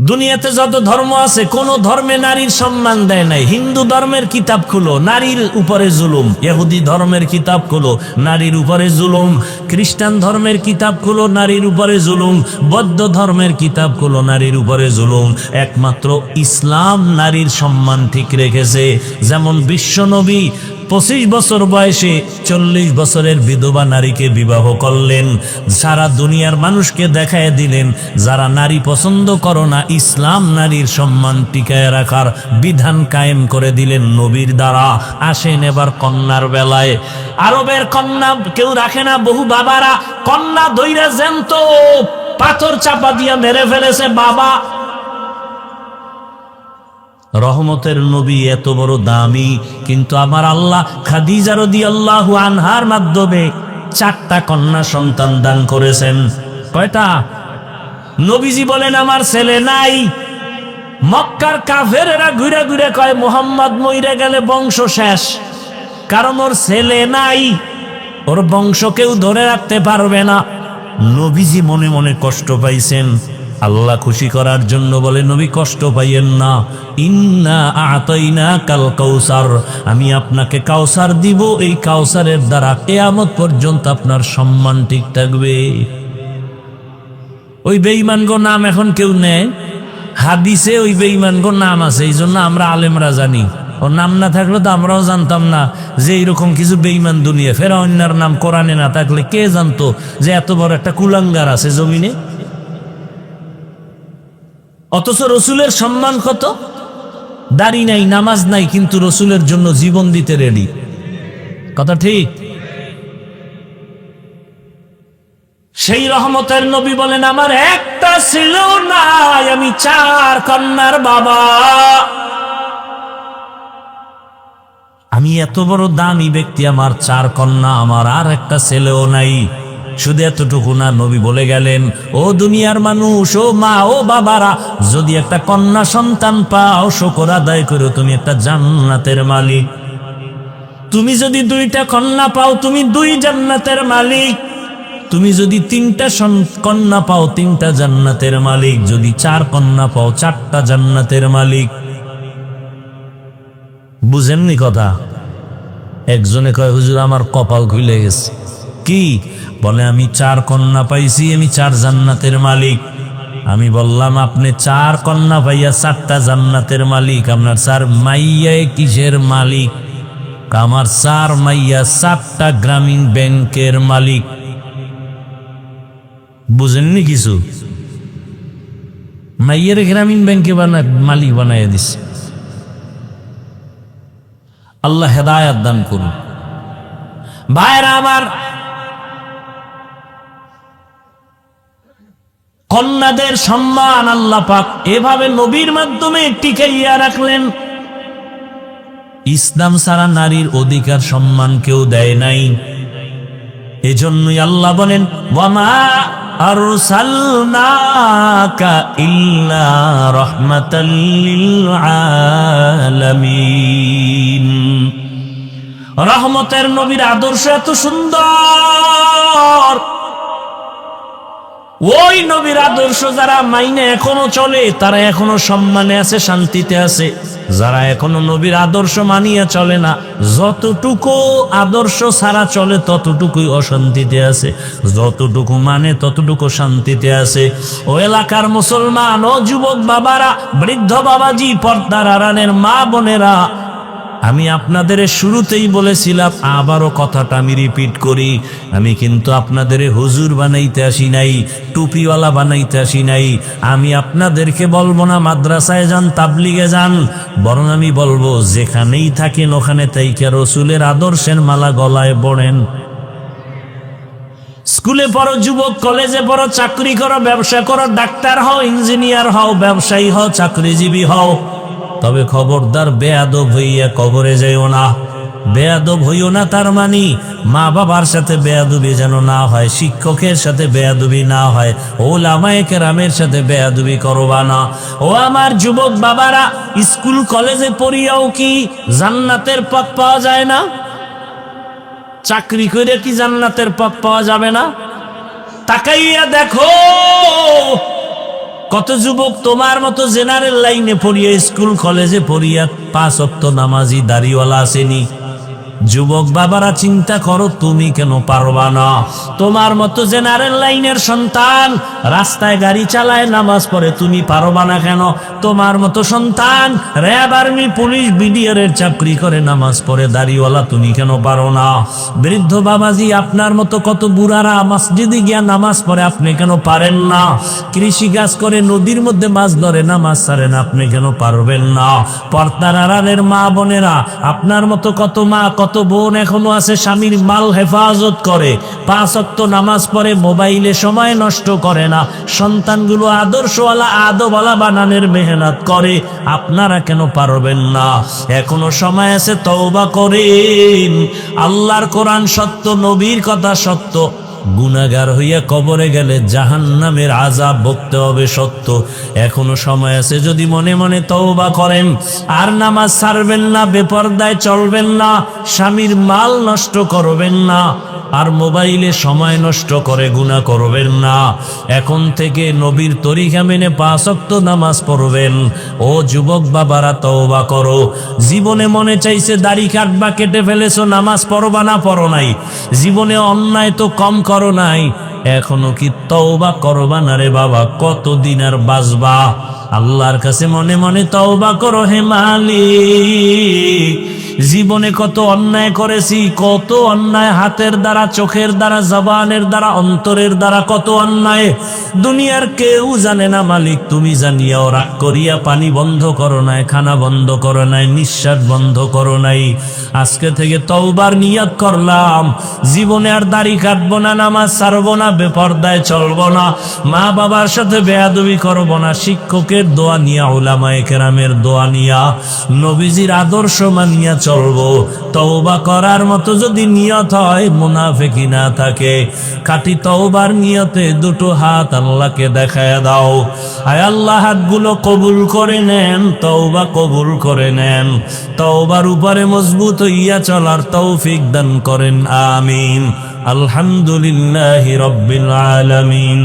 দুনিয়াতে যত ধর্ম আছে কোন ধর্মে নারীর সম্মান দেয় নাই। হিন্দু ধর্মের কিতাব খুলো, নারীর উপরে জুলুম। ইহুদি ধর্মের কিতাব খুলো, নারীর উপরে জুলুম। খ্রিস্টান ধর্মের কিতাব খুলো, নারীর উপরে জুলুম। বৌদ্ধ ধর্মের কিতাব খুলো, নারীর উপরে জুলুম। একমাত্র ইসলাম নারীর সম্মান ঠিক রেখেছে। যেমন বিশ্বনবী 25 বছর বয়সে 40 বছরের বিধবা নারীকে বিবাহ করলেন। সারা দুনিয়ার মানুষকে দেখায় দিলেন, যারা নারী পছন্দ করো না, ইসলাম নারীর সম্মান টিকায় রাখার বিধান কায়েম করে দিলেন নবীর দ্বারা। আসেন এবার কন্যার বেলায়। আরবের কন্যা কেউ রাখে না, বহু বাবারা কন্যা দইরা জ্যান্ত পাথর চাপা দিয়া মেরে ফেলেছে বাবা। রহমতের নবী এত বড় দামি, কিন্তু আমার আল্লাহ খাদিজা রাদিয়াল্লাহু আনহার মাধ্যমে 4টা কন্যা সন্তান দান করেছেন। কয়টা? নবীজি বলেন আমার ছেলে নাই। মক্কার কাফেরেরা ঘুরে ঘুরে কয় মুহাম্মদ মইরে গেলে বংশ শেষ, কারণ ওর ছেলে নাই, ওর বংশ কেউ ধরে রাখতে পারবে না। নবীজি মনে মনে কষ্ট পাইছেন। আল্লাহ খুশি করার জন্য বলে, নবী কষ্ট পাইয়েন না, ইন্না আতাইনাকাল কাউসার, আমি আপনাকে কাউসার দিব। এই কাউসারের দ্বারা কিয়ামত পর্যন্ত আপনার সম্মান ঠিক থাকবে। ওই বেঈমানগো নাম এখন কেউ নেয়? হাদিসে ওই বেঈমানগো নাম আছে, এই জন্য আমরা আলেমরা জানি। ওর নাম না থাকলে তো আমরাও জানতাম না যে এইরকম কিছু বেঈমান দুনিয়া। ফেরাউনের নাম কোরআনে না থাকলে কে জানতো যে এত বড় একটা কুলাঙ্গার আছে জমিনে? অথচ রসুলের সম্মান কত? দাড়ি নাই, নামাজ নাই, কিন্তু রসুলের জন্য জীবন দিতে রেডি। কথা ঠিক? সেই রহমতের নবী বলেন আমার একটা ছিল নাই, আমি 4 কন্যার বাবা। আমি এত বড় দামি ব্যক্তি, আমার 4 কন্যা, আমার আর একটা ছেলেও নাই। শুধু এতটুকু না, নবী বলে গেলেন, ও দুনিয়ার মানুষ, ও মা, ও বাবারা, যদি একটা কন্যা সন্তান পাও, শুকর আদায় করো, তুমি একটা জান্নাতের মালিক। তুমি যদি 2টা কন্যা পাও, তুমি 2 জান্নাতের মালিক। তুমি যদি 3টা কন্যা পাও, 3টা জান্নাতের মালিক। যদি 4 কন্যা পাও, 4টা জান্নাতের মালিক। বুঝেননি কথা? একজনে কয় হুজুর আমার কপাল খুলে গেছে। কি বলে? আমি 4 কন্যা পাইছি, আমি 4 জান্নাতের মালিক। আমি বললাম আপনি 4 কন্যা পাইয়া 4টা জান্নাতের মালিক, আপনার 4 মাইয়া কিসের মালিক? আমার 4 মাইয়া 4টা গ্রামীণ ব্যাংকের মালিক। বুঝেননি কিছু? মাইয়ের গ্রামীণ ব্যাংকে মালিক বানাইয়া দিচ্ছে। আল্লাহ হেদায়েত দান করুন। ভাইরা আমার, কন্যাদের সম্মান আল্লাহ পাক এভাবে নবীর মাধ্যমে টিকাইয়া রাখলেন। ইসলাম ছাড়া নারীর অধিকার সম্মান কেউ দেয় নাই। এজন্যই আল্লাহ বলেন, ওয়ামা আরসালনাকা ইল্লা রাহমাতাল লিল আলামিন। রহমতের নবীর আদর্শ এত সুন্দর, ওই নবীর আদর্শ যারা মাইনে এখনো চলে, তারা এখনো সম্মানে আছে, শান্তিতে আছে। যারা এখনো নবীর আদর্শ মানিয়ে চলে না, যতটুকু আদর্শ ছাড়া চলে ততটুকুই অশান্তিতে আছে, যতটুকু মানে ততটুকু শান্তিতে আছে। ও এলাকার মুসলমান, ও যুবক বাবারা, বৃদ্ধ বাবাজি, পর্দার আড়ালের মা বোনেরা, আমি আপনাদের শুরুতেই বলেছিলাম, আবারও কথাটা আমি রিপিট করি, আমি কিন্তু আপনাদের হুজুর বানাইতে আসি নাই, টুপিওয়ালা বানাইতে আসি নাই। আমি আপনাদেরকে বলবো না মাদ্রাসায় যান, তাবলিগে যান, বরং আমি বলবো যেখানেই থাকেন ওখানে তাইকা রসুলের আদর্শের মালা গলায় পড়েন। স্কুলে পড়ো, যুবক, কলেজে পড়ো, চাকরি করো, ব্যবসা করো, ডাক্তার হও, ইঞ্জিনিয়ার হও, ব্যবসায়ী হও, চাকরিজীবী হও, তবে খবরদার বেয়াদব হইয়া কবরে যাইও না। বেয়াদব হইও না তার মানে মা বাবার সাথে বেয়াদবি যেন না হয়, শিক্ষকের সাথে বেয়াদবি না হয়, ওলামায়ে কেরামের সাথে বেয়াদবি করবা না। ও আমার যুবক বাবারা, স্কুল কলেজে পড়িয়াও কি জান্নাতের পথ পাওয়া যায় না? চাকরি করে কি জান্নাতের পথ পাওয়া যাবে না? তাকাইয়া দেখো কত যুবক তোমার মতো জেনারেল লাইনে পড়িয়া, স্কুল কলেজে পড়িয়া 5 ওয়াক্ত নামাজি দাড়িওয়ালা আসেনি। যুবক বাবারা চিন্তা করো, তুমি কেন পারবা না? তোমার মতো জেনারেল লাইনের সন্তান রাস্তায় গাড়ি চালায়, নামাজ পড়ে, তুমি পারবা না কেন? তোমার মতো সন্তান র্যাব, আর্মি, পুলিশ, বিডিআর এর চাকরি করে, নামাজ পড়ে, দাড়িওয়ালা, তুমি কেন পারো না? বৃদ্ধ বাবাজি, আপনার মতো কত বুড়ারা মসজিদে গিয়া নামাজ পড়ে, আপনি কেন পারেন না? কৃষি কাজ করে, নদীর মধ্যে মাছ ধরে, নামাজ ছাড়েন, আপনি কেন পারবেন না? পর্দার আড়ালের মা বোনেরা, আপনার মতো কত মা, কত বোন এখনো আছে স্বামীর মাল হেফাজত করে, 5 ওয়াক্ত নামাজ পড়ে, মোবাইলে সময় নষ্ট করে না, সন্তানগুলো আদর্শওয়ালা, আদবওয়ালা বানানোর মেহনত করে। আপনারা কেন পারবেন না? এখনো সময় আছে, তওবা করেন। আল্লাহর কোরআন সত্য, নবীর কথা সত্য। গুনাহগার হইয়া কবরে গেলে জাহান্নামের আযাব ভুগতে হবে সত্য। এখনো সময় আছে, যদি মনে মনে তওবা করেন, আর নামাজ ছাড়বেন না, বেপরদায় চলবেন না, স্বামীর মাল নষ্ট করবেন না, আর মোবাইলে সময় নষ্ট করে গুনাহ করবেন না। এখন থেকে নবীর তরিকা মেনে 5 ওয়াক্ত নামাজ পড়বেন। ও যুবক বাবারা, তওবা করো। জীবনে মনে চাইছে দাড়ি কাটবা, কেটে ফেলেছো, নামাজ পড়বা না, পড়ো নাই। জীবনে অন্যায় তো কম করো নাই, এখনো কি তওবা করবা না রে বাবা? কতদিন আর বাঁচবা? আল্লাহর কাছে মনে মনে তওবা করো। হে মালিক, জীবনে কত অন্যায় করেছি, কত অন্যায়, হাতের দ্বারা, চোখের দ্বারা, জবানের দ্বারা, অন্তরের দ্বারা, কত অন্যায় দুনিয়ার কেউ জানে না। মালিক, তুমি জানিয়াও রাগ করিয়া পানি বন্ধ করো নাই, খানা বন্ধ করো নাই, নিঃশ্বাস বন্ধ করো নাই। আজকে থেকে তওবার নিয়ত করলাম, জীবনে আর দাড়ি কাটবো না, নামাজ ছাড়বো না, বেপরদায় চলবো না, মা বাবার সাথে বেয়াদবি করবো না, শিক্ষকের দোয়া নিয়া, উলামায়ে কেরামের দোয়া নিয়া, নবীজির আদর্শ মানিয়া চলবো। তওবা করার মতো যদি নিয়ত হয়, মুনাফিকি না থাকে, খাঁটি তওবার নিয়তে দুটো হাত আল্লাহকে দেখায় দাও। আয় আল্লাহ, হাতগুলো কবুল করে নেন, তওবা কবুল করে নেন, তওবার উপরে মজবুত হইয়া চলার তৌফিক দান করেন। আমিন। আলহামদুলিল্লাহি রাব্বিল আলামিন।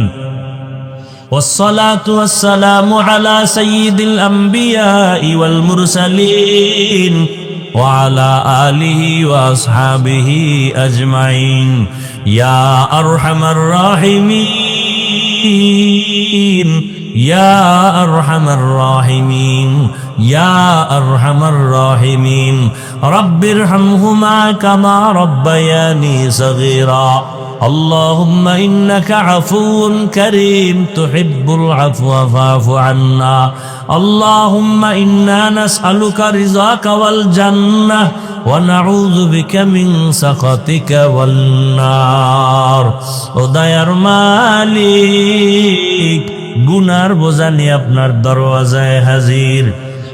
والصلاة والسلام على سيد الأنبياء والمرسلين وعلى آله وأصحابه أجمعين يا أرحم الراحمين يا أرحم الراحمين يا أرحم الراحمين رب ارحمهما كما ربياني صغيرا اللهم إنك عفو كريم تحب العفو فاعف عنا اللهم إنا نسألك رضاك والجنة ونعوذ بك من سخطك والنار ও দয়ার মালিক, গুনার বোঝা নিয়ে আপনার দরওয়াজায় হাজির।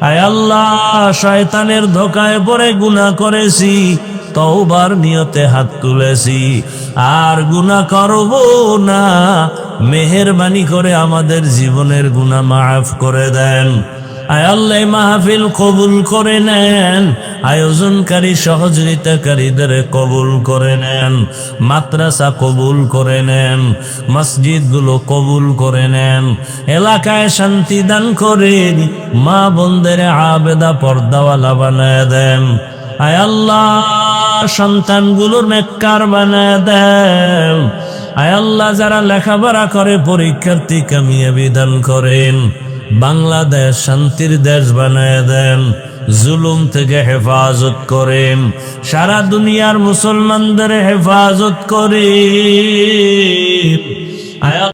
আয় আল্লাহ, শয়তানের ধোঁকায় পড়ে গুনাহ করেছি, তওবার নিয়তে হাত তুলেছি, আর গুনাহ করব না। মেহেরবানি করে আমাদের জীবনের গুনাহ মাফ করে দেন। আয় আল্লাহ, মাহফিল কবুল করে নেন, আয়োজনকারী সহযোগিতাকারীদের কবুল করে নেন, মাদ্রাসা কবুল করে নেন, মসজিদগুলো কবুল করে নেন, এলাকায় শান্তি দান করেন, মা বোনদের আবেদা পর্দাওয়ালা বানায় দেন। আয় আল্লাহ, সন্তানগুলোর নেককার বানায় দেন। আয় আল্লাহ, যারা লেখাপড়া করে পরীক্ষার্থী কামিয়াবি দান করেন। বাংলাদেশ শান্তির দেশ বানায় দেন, জুলুম থেকে হেফাজত করেন, সারা দুনিয়ার মুসলমানদের হেফাজত করেন।